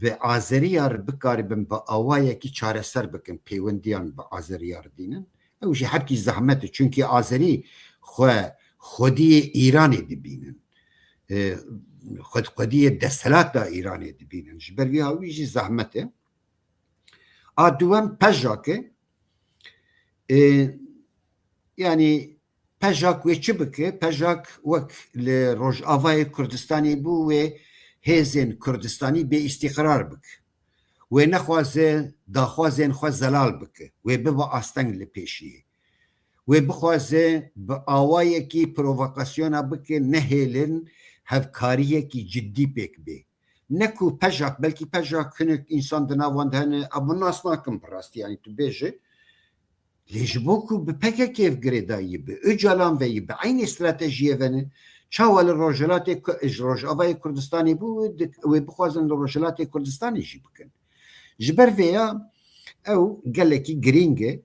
به آذریار بکاربن با آوایه کی چاره سر بکن پیوندیان با آذریار دینن او جی حبکی زحمت چونکی آذری خودی ایرانی دبینن خودی دستلات دا ایرانی دبینن جبر وی هاوی جی زحمته آدوان پجاکه yani pejak ve çi bike pejak wek li Rojavayê Kurdistanê bû wê hêzên Kurdistanî bê îstîqrar bike wê nexwaze daxwazên xwe zelal bike wê bibe asteng li pêşiyê wê bixwaze bi awayekî provokasyona bike nehêlin hevkariyekî ciddî pêk bê ne ku pejak belkî pejak hinek însan di navan de hene ew nas nakin bi rastî yanî tu bêje ليجبوكو ببكك كيف قريداي بأجلان في بعين استراتيجية فني شاول الرجلات روج أفاي كردستاني بو وبخوازن الرجلات كردستاني جيبكن جبر فيها أو قال لك جرينجة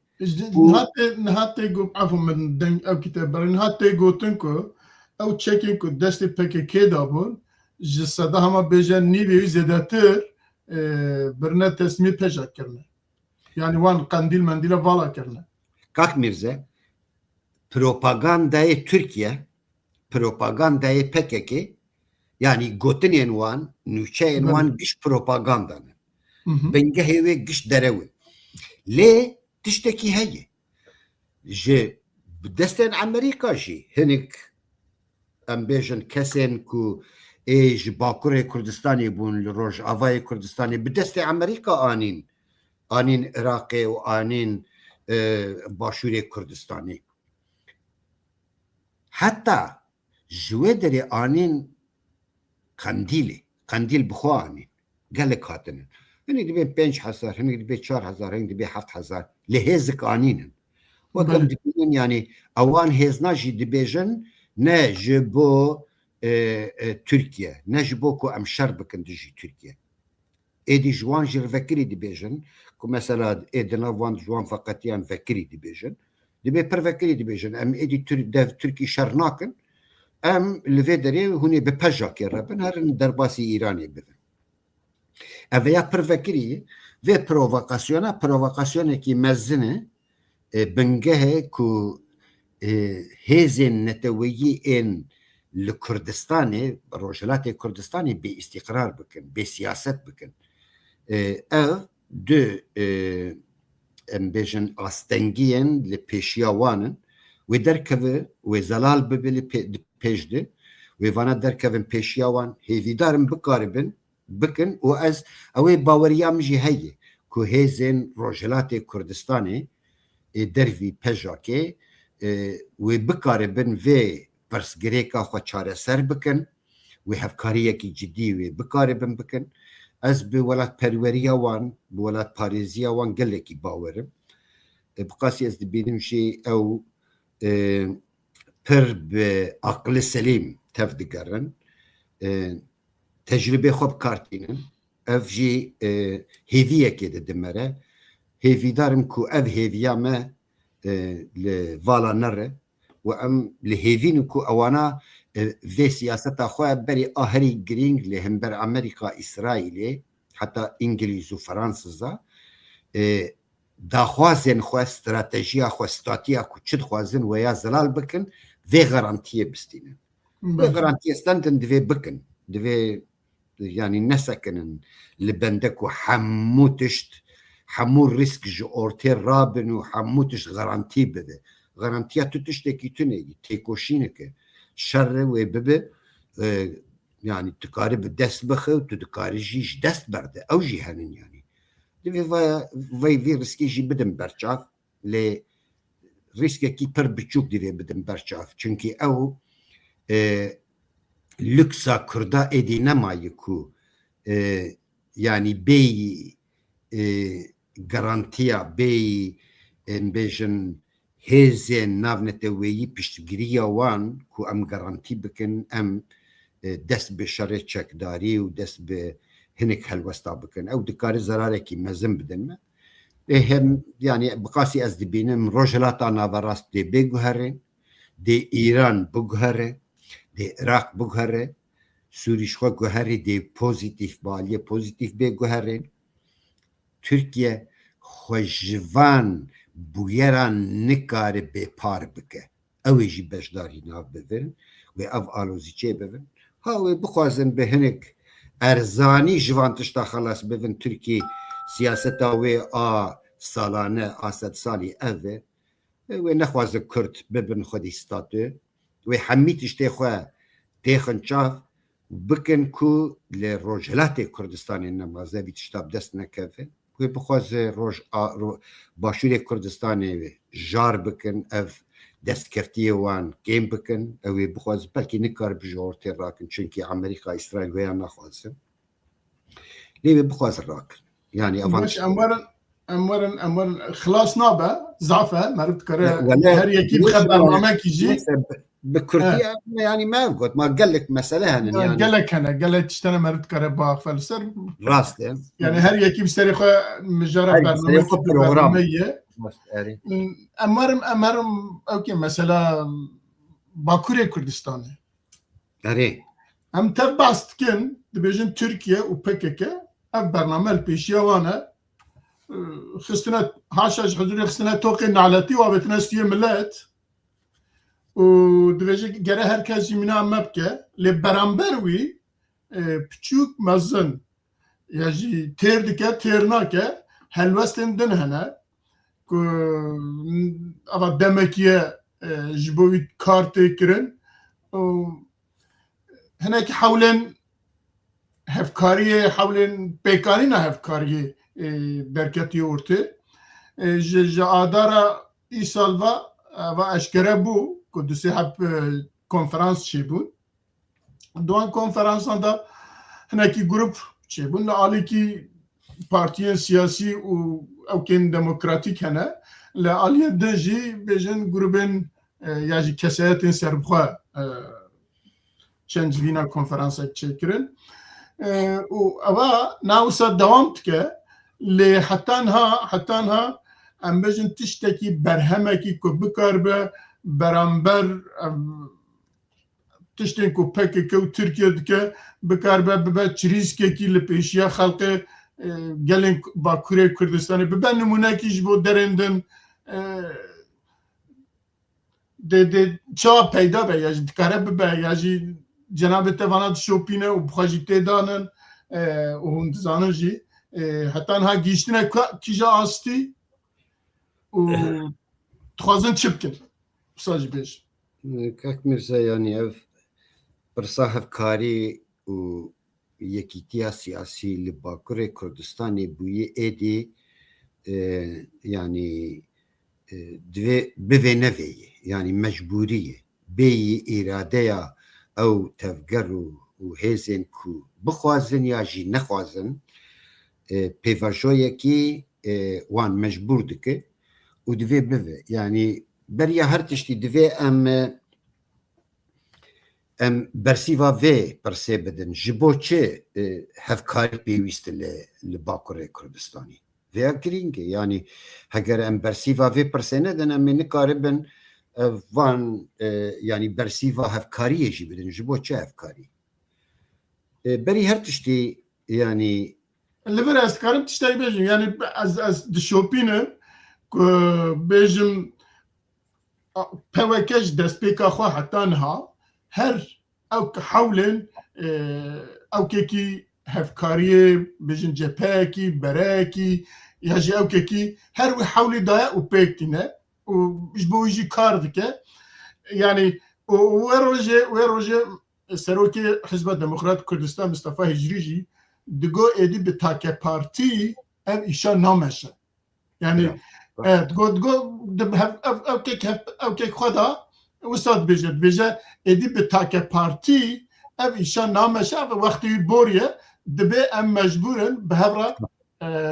نهاتي جو عفوا من دنج أو كتاب نهاتي جو تنكو أو تشيكين كو دستي بكك كيدابون جسدها ما بيجان نيبي زيادتر برنا تسمي بجاك كرنا يعني وان قنديل منديل فالا كرنا Kak Mirze, propagandayı Türkiye, propagandayı PKK, yani gotin wan, nüçe wan giş propagandanı. Benge ve giş derevi. Le tişteki heye. Je desten Amerika jî hinek em bêjin kesên ku ji Bakurê Kurdistanê bûn li Rojavayê Kurdistanê bi destê Amerika anîn Iraqê û anîn Başûrê Kurdistanê. Heta ji wê derê anîn Qandîlê, Qandîl bixwe anîn gelek hatinin. هني دبي 5000 هني دبي 4000 هني دبي 7000 لهيزك قانين وكم بله. دبيين يعني اوان هيزنا جي دبيجن نجبو تركيا نجبو كو ام شربكن دجي تركيا ايدي جوان جير فكري دبيجن كو مثلا ايدنا وان جوان فقطيان فكري دبيجن دبي بر فكري دبيجن ام ايدي تركي شرناكن ام لفيدري هوني ببجا كيربن هرن درباسي ايراني بذن اویا پروکری و پرووکاسیون کی مزنه بنگه کو هزین نتویی ان لکردستان روجلات کردستانی به استقرار بکن به سیاست بکن او دو ام بیژن آستنگین لپیشیاوانن و درکوه و زلال ببلی پیشده و وانا درکوه پیشیاوان هیویدارم بکاربن بکن و از اوی باوریام جی هیه که هزین روجلات کردستانی دروی پجاکه و بکاربن و پرسگریکا خو چاره سر بکن و هفکاریه کی جدی و بکاربن بکن از به ولات پروریه وان به ولات پاریزیه وان گله کی باورم بقاسی از دبینم شی او پر به عقل سلیم تفدگرن تجربه خوب کارتینن اف جی هیویه که دمره هیوی دارم که اف هیویه ما لوالا نره و ام لهیوین که اوانا في سياسة خواه بري آهري جرينج لهم بر أمريكا إسرائيل حتى إنجليز وفرنسا داخوازن خواه استراتيجيا خواه استاتيا كو چد خوازن ويا زلال بكن في غرانتية بستينن في غرانتية ستندن دوي بكن دوي يعني نسكن لبندك وحمو تشت حمو ريسك جو أورتير رابن وحمو تشت غرانتي بده غرانتيا تشتكي تني تيكوشينك شر وببه يعني تقارب دست بخه وتقارب جيش دست برده او جي هنن يعني دي في ريسكي جي بدن برچاف ل ريسكي كي پر بچوك دي بدن برچاف چونكي او لوكسا كردا ادي نمايكو يعني بي غرانتيا بي انبيجن هزين نافنته ويي پشتگیری وان کو ام گارانتی بکن ام دست به شر چکداری و دست به هنک هلوستا بکن او دکار زراره کی مزم بدن هم يعني بقاسي از دبینم روجلاتا ناوراست دی بگوهره دی ایران بگوهره دی عراق بگوهره سوریش خو گوهره دی پوزیتیف بالی پوزیتیف بگوهره ترکیه خوشوان بویران نکاره به پار بکه اوی جی بجداری ناف ببرن و او آلوزی چه ببرن هاوی بخوازن به هنک ارزانی جوانتش تا خلاص ببن ترکی سیاست اوی سالانه آسد سالی اوه و نخواز کرد ببن خودی ستاتو و حمیتش تخواه تخن چاف بکن که لروجلات کردستان نمازه بیتشتاب دست نکفه و بخواز روز باشور کردستان جار بکن اف دست کفتی وان گیم بکن او بخواز بلکی نکار بجورتی راکن چونکی امریکا اسرائیل ویا نخوازم لیوی بخواز راکن يعني باش امورا خلاص نابه ضعفه مرد كره هر يكي بخد برنامج يجي بكردية يعني ما قلت ما قال لك مسألة هن يعني قال لك انا قال لك تشتري مرد كره باغ فلسر راست يعني هر يكي بسري خو مجرد برنامج امرم اوكي مثلا باكوري كردستاني اري ام تبعست كن دبيجن تركيا وبكك اف برنامج بيشيوانا خستنا هاشاج حضوري خستنا توقن على وابتنا ستيه ملات ودبيجي جرى هركز يمنا مبكى لبرامبروي بتشوك مزن يجي تيردكا تيرناكا هلوستن دنهنا افا دمكيا جبوي كارتي كرن هناك حولن هفكاريه حولن بيكارينا هفكاريه درکتی ارته جادارا ای سالوا و اشکره بو که دوستی هب کنفرانس چی بود دوان کنفرانس دا هنکی گروپ چی بود نالی کی partiyên siyasî û ewkên demokratîk hene li aliyê din jî bêjin grûpên ya jî kesayetên serbixwe çend civîna konferansek çêkirin û eva nawsa dewam dike lê hetanha em bêjin tiştekî berhemekî ku bikaribe beramber tiştên ku PKK û Tirkiye dike bikaribe bibe çirîskekî li pêşiya xelkê gelên Bakurê Kurdistanê bibe nimunekî ji bo derên din de çawa peyda be ya jî dikare bibe ya jî cenabê te vana dişopîne û bixwe jî têdanin û hûn dizanin jî hetanha gîştine kîja astî û dixwazin çi bikin wisa jî bêj Kak Mirza yani ev pirsa hevkarî û yekîtiya siyasî li Bakurê Kurdistanê bûyê êdî yani divê bivê nevêyê yani mecbûriyê bêyî îradeya ew tevger û hêzên ku bixwazin ya jî nexwazin pêvajoyekî wan mecbûr dike û divê bive yani beriya her tiştî divê em bersîva vê pirsê bidin ji bo çi hevkarî pêwîst li Bakurê Kurdistanê vêya girîng e yani heger em bersîva vê pirsê nedin em ê nikaribin van yani bersîva hevkariyê jî bidin ji bo çi hevkarî berî her tiştî yani li vir ez dikarim tiştekî bêjim yani ez dişopînim ku bêjim peweke ji destpêka xwe heta niha her ew hewlên ewkekî hevkariyê bêjin cepheyekî bereyekî ya jî ewkekî her wî hewlê daye û pêk tîne û ji bo wî jî kar dike yani wê rojê serokê Hizba Demokrat Kurdistan Mustafa Hicrî jî digo êdî bi take partî ev îşa nameşe yani digo ewkek xwe da wisa dibêje êdî bi take partî ev îşa nameşe ev wextê wî boriye dibe em mecbûrin bi hevra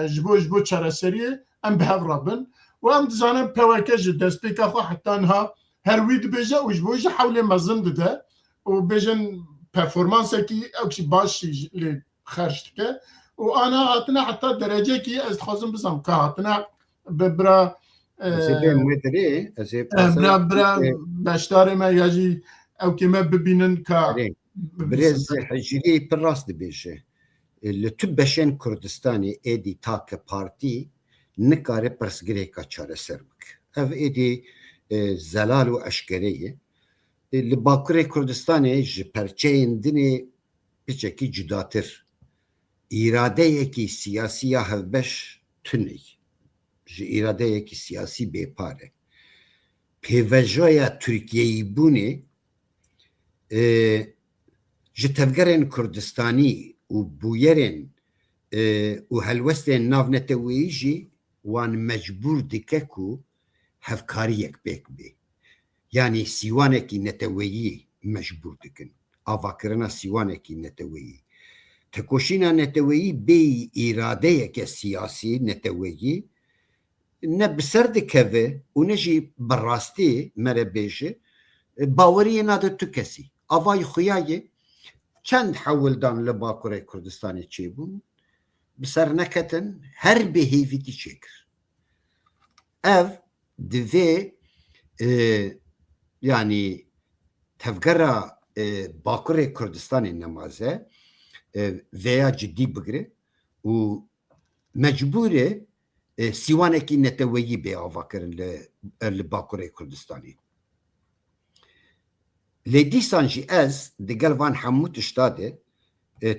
ji bo çareseriyê em bi hevra bin û em dizanin peweke ji destpêka xwe heta niha her wî dibêje û ji bo jî hewlê mezin dide û bêjin performansekî ew jî baş lê xerc dike û ana hatine heta derecekî ez dixwazim bizam ka hatine bira bira beşdarê me ya jî ewkê me bibînin ka Birêz Hicrî pir rast dibêje li tu beşên Kurdistanê êdî take partî nikare pirsgirêka çareser bike ev êdî zelal û eşkerê ye li Bakurê Kurdistanê ji perçeyên dinê piçekî cudatir îradeyekî siyasî ya hevbeş tune ji îradeyekî siyasî bêpar e pêvejoya Tirkiyeyî bûnê ji tevgerên Kurdistanî û bûyerên û helwestên navneteweyî jî wan mecbûr dike ku hevkariyek pêk bê yani sîwanekî neteweyî mecbûr dikin avakirina sîwanekî neteweyî tekoşîna neteweyî bêyî îradeyeke siyasî neteweyî ne bi ser dikeve û ne jî bi rastî mere bêje baweriyê nade tu kesî avayî xuyayê çend hewildan li Bakurê Kurdistanê çêbûn bi ser neketin her bê hêvîtî çêkir ev divê yani tevgera Bakurê Kurdistanê nemaze veya ciddî bigire û mecbûr e sîwanekî neteweyî bê avakirin li Bakurê Kurdistanê lê dîsan jî ez digel van hemû tişta de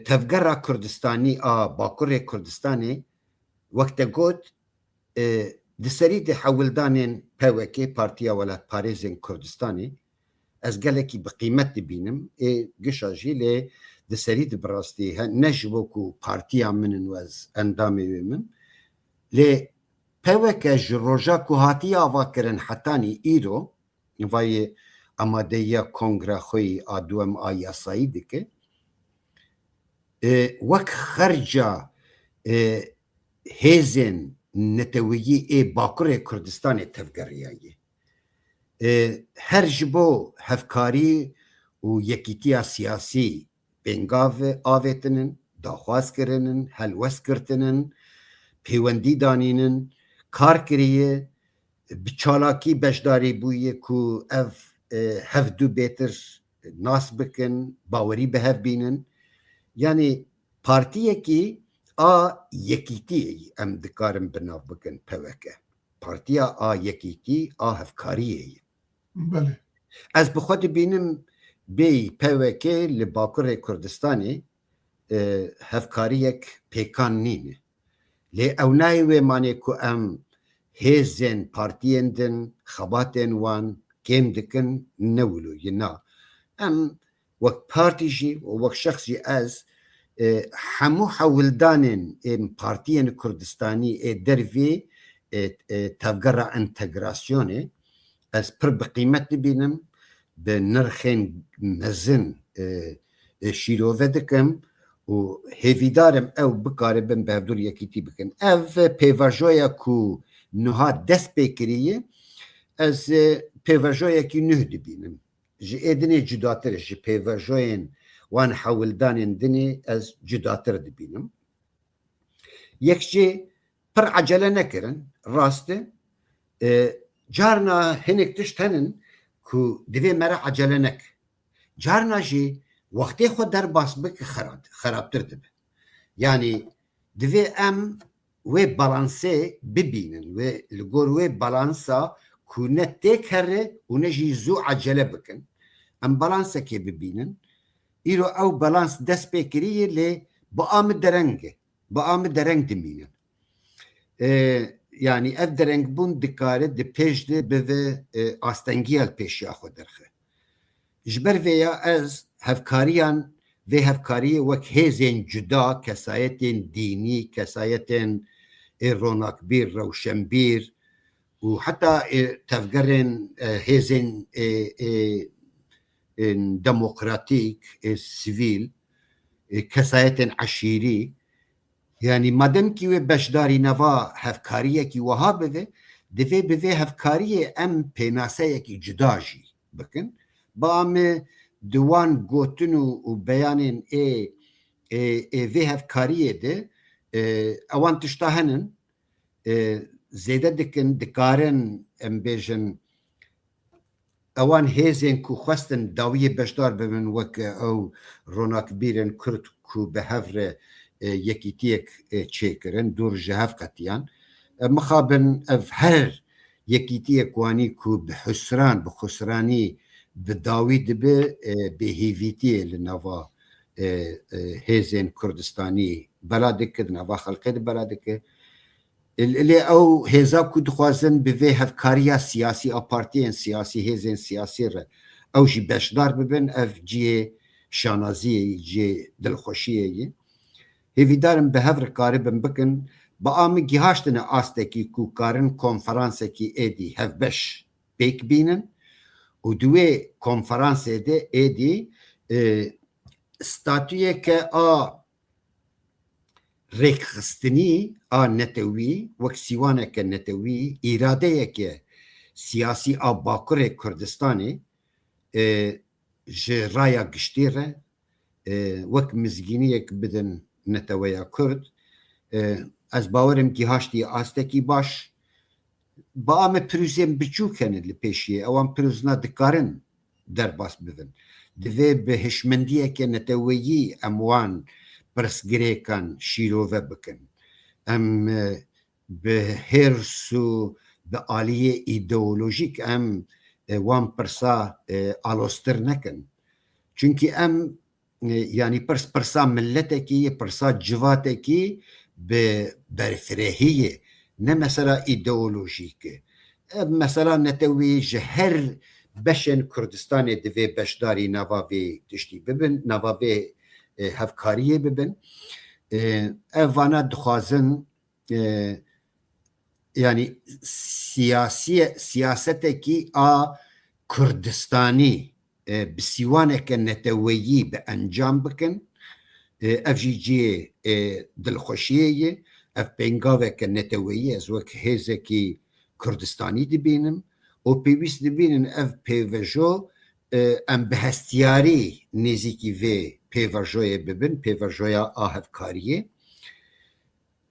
tevgera Kurdistanî a Bakurê Kurdistanê wek te got di serî de hewildanên PWK Partiya Welatparêzên Kurdistanê ez gelekî bi qîmet dibînim gişa jî lê di serî de bi rastî ne ji bo ku partiya min in wez endamê wê min lê PWK ji roja ku hatiye avakirin hetanî îro vayê amadeya kongre xwe a duem a yasayî dike wek xerca هێزên netewiyî ê Bakurê Kurdistanê tevgeriyaye. Her ji bo hevkarî û yekîtiya siyasî pêngav avêtinin, daxwaz kirinin, helwest girtinin, pêwendî danînin, kar kiriye, bi çalakî beşdarî bûye ku ev hevdû bêtir nas bikin, bawerî bi hev bînin. Yani partiyekî a yekîtiyê em dikarin binav bikin PWK. Partiya a yekîtî a hevkariyê ye. Belê. Ez bi xwe dibînim bê PWK li Bakurê Kurdistanê hevkariyek pêkan nîne. Lê ew nayê wê manê ku em hêzên partiyên din, xebatên wan kêm dikin newilûye na. Em wek partî jî û wek şexs jî ez hemû hewildanên ên partiyên Kurdistanî ê dervê tevgera integrasyonê ez pir bi qîmet dibînim, bi nirxên mezin şîrove dikim û hêvîdarim ew bikaribin bi hevdûr yekîtî bikin. Ev pêvajoya ku niha dest pê kiriye, ez pêvajoyekî nûh dibînim. Ji êdinê cudatir, ji pêvajoyên wan hewildanên dinê ez cudatir dibînim. Yek jê pir ecele nekirin, rast e. Carna hinek tişt henin ku divê me re ecele neke. Carna jî wextê xwe derbas bike xerabtir dibe. Yani divê em wê balansê bibînin wê li gor wê balansa ku ne têk here û ne jî zû ecele bikin. Em balansekê bibînin. Îro ew balans dest pê kiriye lê bi amî dereng e. Bi amî dereng dimînin. Yani ev derengbûn dikare di pêş de bive astengiya pêşiya xwe derxe. Ji ber vê ya ez hevkariyan vê hevkariyê wek hêzên cuda, kesayetên dînî, kesayetên ronakbîr, rewşenbîr û heta tevgerên hêzên demokratîk, sivîl, kesayetên eşîrî, yani madem ki wê beşdarî neva hevkariyekî wiha bibe, divê bi vê hevkariyê em pênaseyekî cuda jî bikin. Ba me di wan gotin û beyanên vê hevkariyê de ewan tişta henin, zêde dikin, dikarin em bêjin ewan hêzên ku xwestin dawiyê beşdar bibin wek ew ronakbîrên Kurd ku bi hev re yekîtiyek çêkirin, dûr ji hev qetiyan. Mixabin ev her yekîtiyek wanî ku bi husran, bi xusranî bi dawî dibe bêhêvîtiyê li nava hêzên Kurdistanî bela dike, di nava xelkê de bela dike. Lê ew hêza ku dixwazin bi vê hevkariya siyasî a partiyên siyasî, hêzên siyasî re ew jî beşdar bibin, ev ciyê şanaziyê, ciyê dilxweşiyê ye. Hêvîdarim bi hev re karibin bikin, bi amî gihaştine astekî ku karin konferansekî êdî hevbeş pêk bînin û di wê konferansê de êdî statûyeke a rêkxistinî a netewî wek sîwaneke netewî, îradeyeke siyasî a Bakurê Kurdistanê ji raya giştî re wek mizgîniyek bidin neteweya Kurd. Ez bawerim gihaştiye astekî baş. Ba me pirûzên biçûk hene li pêşiyê, ewan pirûzna dikarin derbas bibin. Divê bi hişmendiyeke neteweyî em wan pirsgirêkan şîrove bikin. Em bi hêrs û bi aliyê îdeolojîk em wan pirsa alostir nekin. Çünkü em yani pirsa milletekî, pirsa civatekî bi berfirehiyê, ne mesela ideolojik. Mesela netewî ji her beşên Kurdistanê divê beşdarî nava vê tiştî bibin, nava vê hevkariyê bibin. Ev vana dixwazin yani siyasetekî a Kurdistanî bi sîwaneke neteweyî bi encam bikin. Ev jî ciyê dilxweşiyê ye. ev pengaveke neteweyî ez wek hêzekî Kurdistanî dibînim û pêwîst dibînin ev pêvejo em bi hestiyarî nêzîkî vê pêvajoyê bibin, pêvajoya ahevkariyê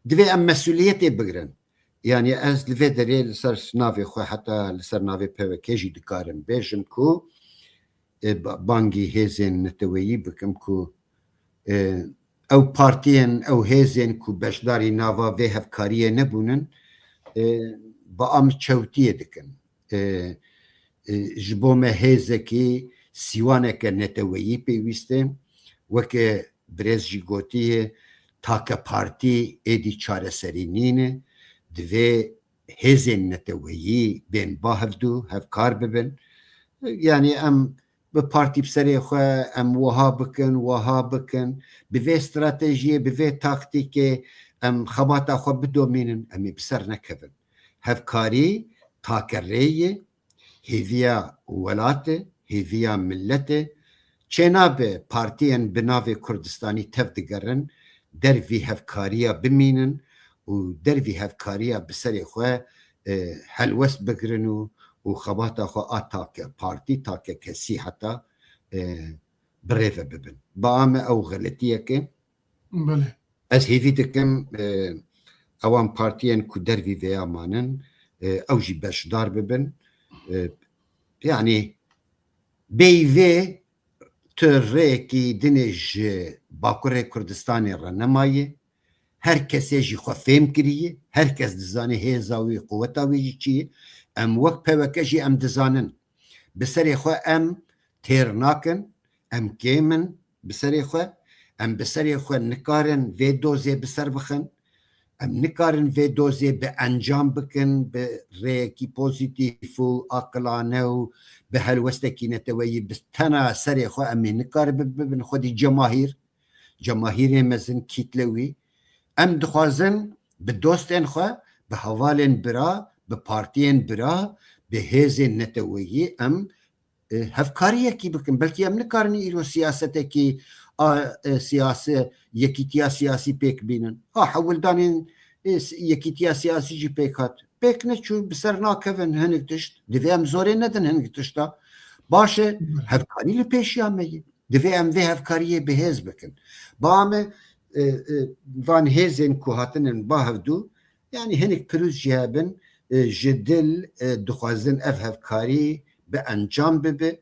divê em mesuliyetê bigirin. Yani ez li vê derê li ser navê xwe heta li ser navê pevekê jî dikarim bêjim ku bangî hêzên neteweyî bikim ku ew partiyên ew hêzên ku beşdarî nava vê hevkariyê nebûnin bi am çewtiyê dikin. Ji bo me hêzekî sîwaneke neteweyî pêwîst e weke birêz jî gotiye take partî êdî çareserî nîne divê hêzên neteweyî bên bahevdû hevkar bibin. Yani em bi partî serê xwe em wiha bikin bi vê stratejiyê bi vê taktîkê em xebata xwe bidomînin em ê bi ser nekevin. Hevkarî takereyê hêviya welatê hêviya milletê çênabe partiyên bi navê Kurdistanî tev digerin dervî hevkariya bimînin û dervî hevkariya bi serê xwe helwest bigirin û xebata xwe a take partî take kesî heta birêve bibin. Ba me ew xeletiyeke ez hêvî dikim ewan partiyên ku dervî vêya manin ew jî beşdar bibin. Yani beyvê tu rêyekî dinê ji Bakurê Kurdistanê re nemayê, her kesê jî xwe fêm kiriye, herkes dizanê hêza wî quweta wî jî çi ye, em wek peveke jî em dizanin. Bi serê xwe em têr nakin, em kêm in bi serê xwe, em bi serê xwe nikarin vê dozê bi ser bixin, em nikarin vê dozê bi encam bikin bi rêyekî pozîtîf û aqilane û bi helwestekî neteweyî bi tena serê xwe em ê nikarin bibin xwedî cemahîrê mezin kîtle wî em dixwazin bi dostên xwe bi hevalên bira bi partiyên bira bi hêzên neteweyî em hevkariyekî bikin. Belkî em nikarin îro siyasetekî yekîtiya siyasî pêk bînin. Hewildanên yekîtiya siyasî jî pêk hat. Pêk neçû bi ser nakevin hinek tişt. Divê em zorê nedin hinek tişta. Baş e hevkarî li pêşiya me ye. Divê em vê hevkariyê bi hêz bikin. Ba me van hêzên ku hatinin bahevdû yani hinek pirûz jî hebin ji dil dixwazin ev hevkarî bi encam bibe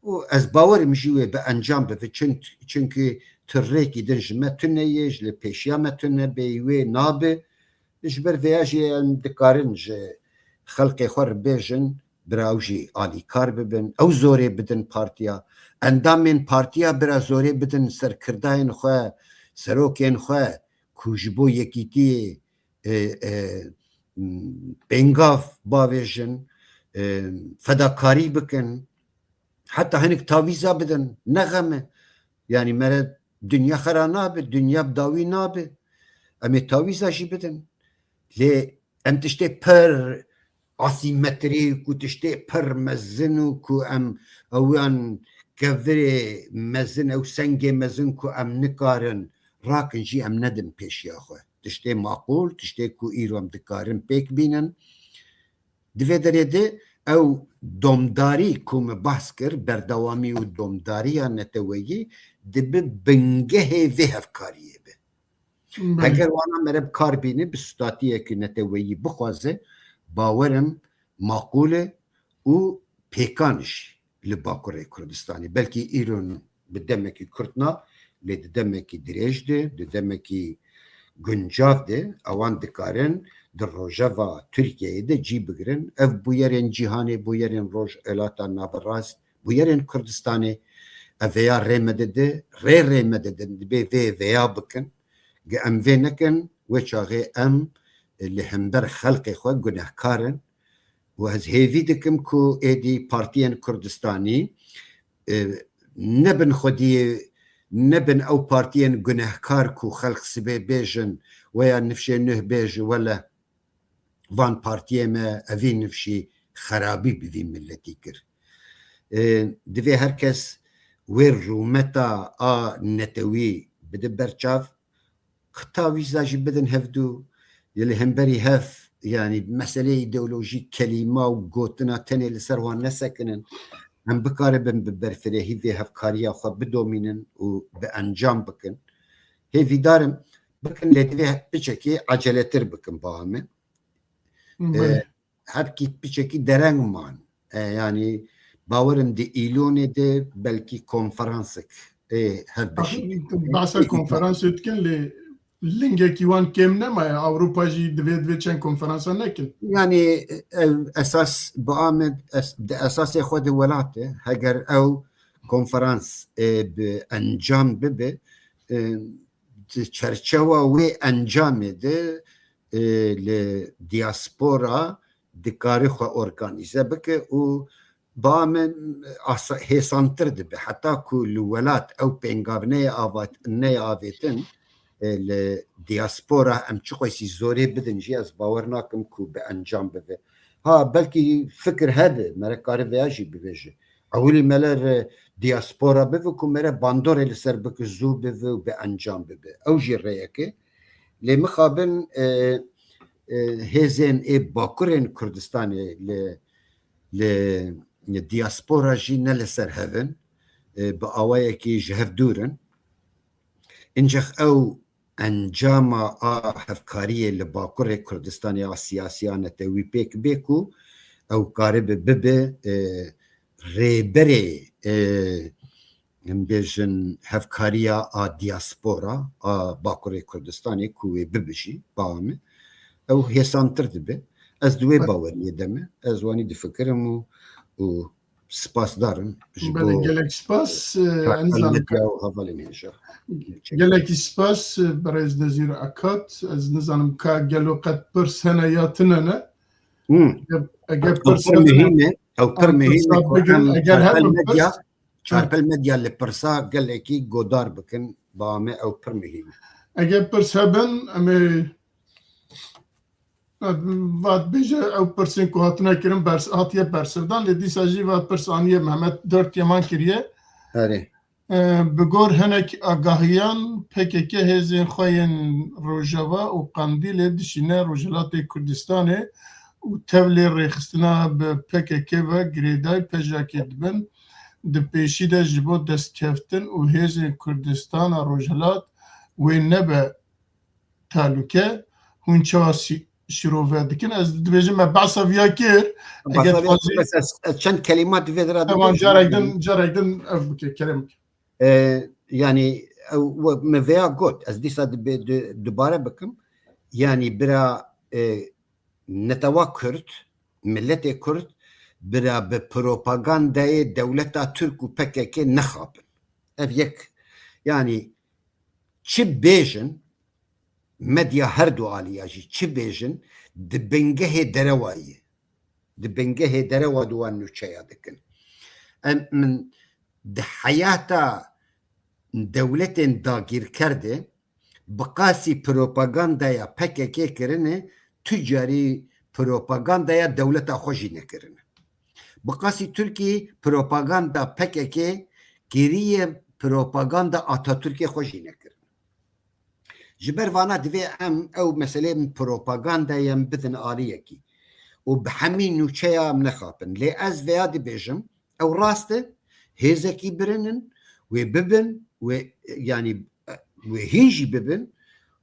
û ez bawerim jî wê bi encam bibe çünkü tu rêkî din ji me tune ye ji li pêşiya me tune bêyî wê nabe ji ber vêya jî em dikarin ji xelkê xwe ribêjin bira ew jî alîkar bibin ew zorê bidin partiya endamên partiya bira zorê bidin serkirdayên xwe serokên xwe ku ji bo yekîtiyê pengav bavêjin fedakarî bikin heta hinek tavîza bidin nexeme yani mere dünya xera nabe dünya bi dawî nabe em ê tavîza jî bidin lê em tiştê pir asîmetrî ku tiştê pir mezin û ku em ewan kevirê mezin ew sengê mezin ku em nikarin rakin jî em nedin pêşiya xwe tiştê maqûl tiştê ku îro em dikarin pêk bînin divê derê de ew domdarî ku me behs kir berdewamî û domdariya neteweyî dibe bingehê vê hevkariyê be. Eger wana mere bi kar bîne bi statiyekî neteweyî bixwaze bawerim maqûl e û pêkan jî li Bakurê Kurdistanê belkî îro bi demekî kurt na lê di demekî dirêj de di demekî guncav de ewan dikarin di rojeva Tirkiyeyê de cî bigirin ev bûyerên cîhanê bûyerên Rojhilata Navberast bûyerên Kurdistanê ev vêya rê me dide rê me didin dibe vê vêya bikin em vê nekin wê çaxê em li hember xelkê xwe gunehkarin û ez hêvî dikim ku êdî partiyên Kurdistanî nebin xwediyê nebin ew partiyên gunehkar ku xelk sibê bêjin weya nifşê nûh bêje wele van partiyê me evî nifşî xerabî bi vî milletî kir. Divê herkes wê rûmeta a netewî bide berçav قطاویزا جی بدن هفدو یلی همبری هف yani mesele ideolojik kelime و گوتنا tenê li ser wan nesekinin em bikaribin bi berfirehî vê hevkariya xwe bidomînin û bi encam bikin hêvî darim bikin lê divê biçekî aceletir bikin bahamê hepkî biçekî dereng man yani bawerim di îlonê de belkî konferansek hev bişî bahsa konferans dikin lê lingekî wan kêm nemaye Ewropa jî divê çend konferansa nekin yani esas baamê di esasê xwe di welatê heger ew konferans bi encam bibe di çerçeva wê encamê de li diaspora dikarî xwe organîze bike û baamê hêsantir dibe heta ku li welat ew pêngavneyê avêtin li diaspora em çi xwesî zorê bidin jî ez bawer nakim ku bi encam bibe ha belkî fikir hebe me karî veya jî bibêje ewilî me ler diaspora bibe ku me re bandorê li ser bike zû bibe û bi encam bibe ew jî rêyekê lê mixabin hêzên bakurên Kurdistanê li diaspora jî ne li ser hevin bi awayekî ji hev dûrin incix ew encama a hevkariyê li bakurê Kurdistanê a siyasiyanete wî pêk bê ku ew karibe bibe rêberê em bêjin hevkariya a diaspora a bakurê Kurdistanê ku wê bibijî baamê ew hêsantir dibe ez di wê baweriyê de me ez wanî difikirim û spasdarim ji bo gelek spas havalê hêja gelekî spas berez Nezîr Akat ez nizanim ka gelo qet pirs hene ya tune ne eger pirs mihîme ew pir mihîme çarpel medya li pirsa gelekî godar bikin baamê ew pir mihîme eger pirs hebin em ê vat bêje ew pirsên ku hatine kirin hatiye bersivdan lê dîsa jî vat pirs aniye Mehmet 4 yeman kiriye bi gor hinek agahiyan PKK hêzên xwe yên Rojava û Qandîlê dişîne Rojhilatê Kurdistanê û tevlê rêxistina bi PKK ve girêdayî pejakê dibin di pêşî de ji bo destkeftin û hêzên Kurdistana Rojhilat wê nebe talûke hûn çawa şîrove dikin ez dibêjim me behsa viya kir çend kelimat divê dira tamam carek din ev bike kerem bike yani me veya got ez dîsa dubare bikim yani bira netewa Kurd milletê Kurd bira bi propagandayê dewleta Türk û PKK nexapin ev yek yani çi bêjin medya her du aliya jî çi bêjin di bingehê derewayê di bingehê derewa wan nûçeya dikin em min di heyata dewletên dagîrker de bi qasî propagandaya PKK kirine tu carî propagandaya dewleta xwe jî nekirine bi qasî Tirkiyê propaganda PKK kiriye propaganda Atatürkê xwe jî nekirine ji ber vana divê em ew meselê propagandayê em bidin aliyekî û bi hemî nûçeya em nexapin lê ez veya dibêjim ew rast e hêzekî birinin wê bibin wê yani wê hîn jî bibin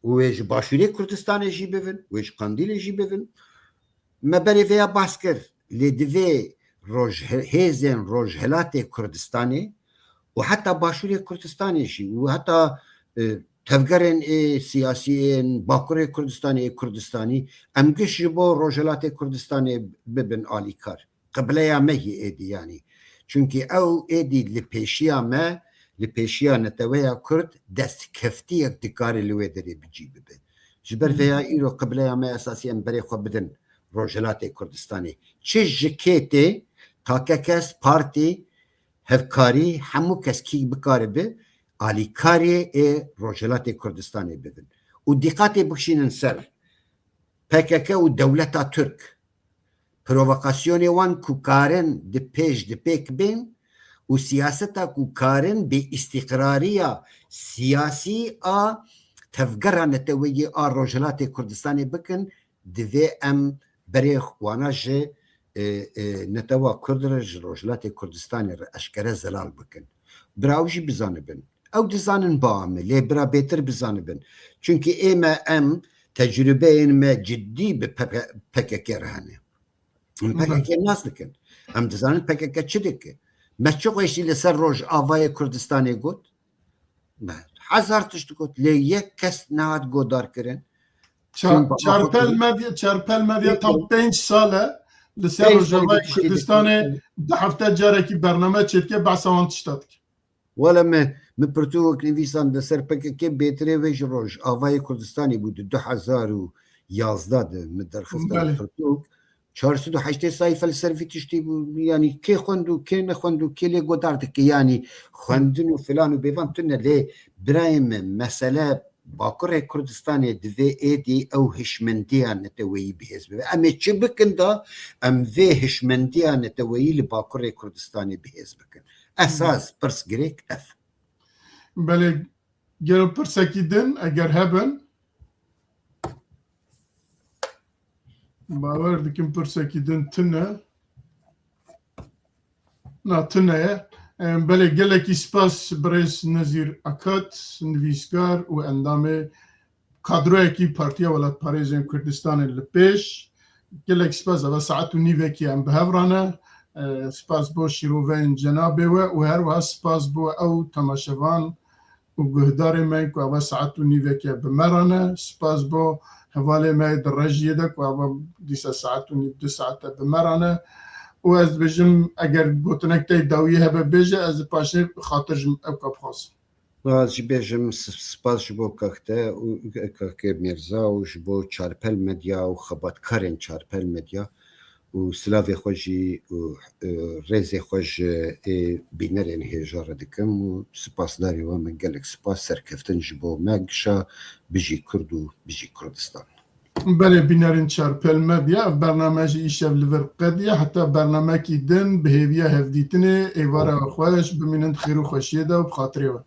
û wê ji Başûrê Kurdistanê jî bibin wê ji Qandîlê jî bibin me berê veya bas kir lê divê hêzên Rojhilatê Kurdistanê û heta Başûrê Kurdistanê jî û heta tevgerên siyasiyên Bakurê Kurdistanê Kurdistanî em giş ji bo Rojhilatê Kurdistanê bibin alîkar qibleya me hî êdî yani çünkü ew êdî li pêşiya me li pêşiya neteweya Kurd destkeftiyek dikarê li wê derê bicî bibe ji ber veya îro qibleya me esasî em berê xwe bidin Rojhilatê Kurdistanê çi ji kêtê take kes partî hevkarî hemû keskî bikaribe alîkarê Rojhilatê Kurdistanê bibin û diqatê bixşînin ser PKK û dewleta Türk provokasyonê wan ku karin di pêş di pêk bên û siyaseta ku karin bê îstiqrariya siyasî a تفگران نتویی آن روجلات کردستانی بکن دوی ام بری خواناج نتوا کردرج روجلات کردستانی را اشکره زلال بکن براوجی بزانه بن او دزانن با عمه لی برا بهتر بزانه بن چونکه ایما ام تجربه اینما جدی به PKK رهانه PKK ناس دکن ام دزانن PKK چی دکه ما چه قویشی لسر روج آوای کردستانی گود هزار تشت گود لی یک کس نهاد گودار کرن چارپل مدیا تا 5 ساله لسر روج آوای کردستانی ده هفته جاره کی برنامه چید که بحثوان تشتاد که ولی من پرتوک نویسان لسر PKK بهتره ویش روج آوای کردستانی بود 2011 من درخواست پرتوک 408 صحیفه لسروی تشتی بود یعنی کی خوندو کی نخوندو کی لی گودارد که یعنی خوندن و فلان و بیوان تونه لی برایم مسئله باکر کردستان دوی ایدی او هشمندیان نتویی بهز ببین اما چه بکن دا ام وی هشمندیان نتویی لباکر کردستانی بهز بکن اساس پرس گریک اف بله گرو پرسکی دن اگر هبن باور دکم پرسکی دن تنه نه تنه بله گلکی سپاس برس نظیر اکات نویسگار و اندامه کادروی کی پارتیا ولایت پاریزم کردستان لپیش گلک سپاس و ساعت و نیوه کی ام بهورانه سپاس بو شیروین جنابه و هر و سپاس بو او تماشوان و گهدار من که او ساعت و نیوه کی بمرانه سپاس بو حواله ما درجه ده که او دیسه ساعت و نیوه 2 ساعت بمرانه و از بجم اگر گوتنک تای داویه هبه بجه از پاشه خاطر جم او کب خواست از بجم سپاس جبو کاکه میرزا و جبو چارپل مدیا و خباتکارن چارپل مدیا و سلاوی خوشی و ریزی خوش بینرین هیجار دکم و سپاس داری و من گلک سپاس سرکفتن جبو مگشا بجی کرد و بجی کردستان بله بینرین چارپل مدیا برنامه جی ایشب لور قدیه حتی برنامه کی دن بهیویه هفدیتنه ایواره خوش بمینند خیر و خوشیه ده و بخاطره و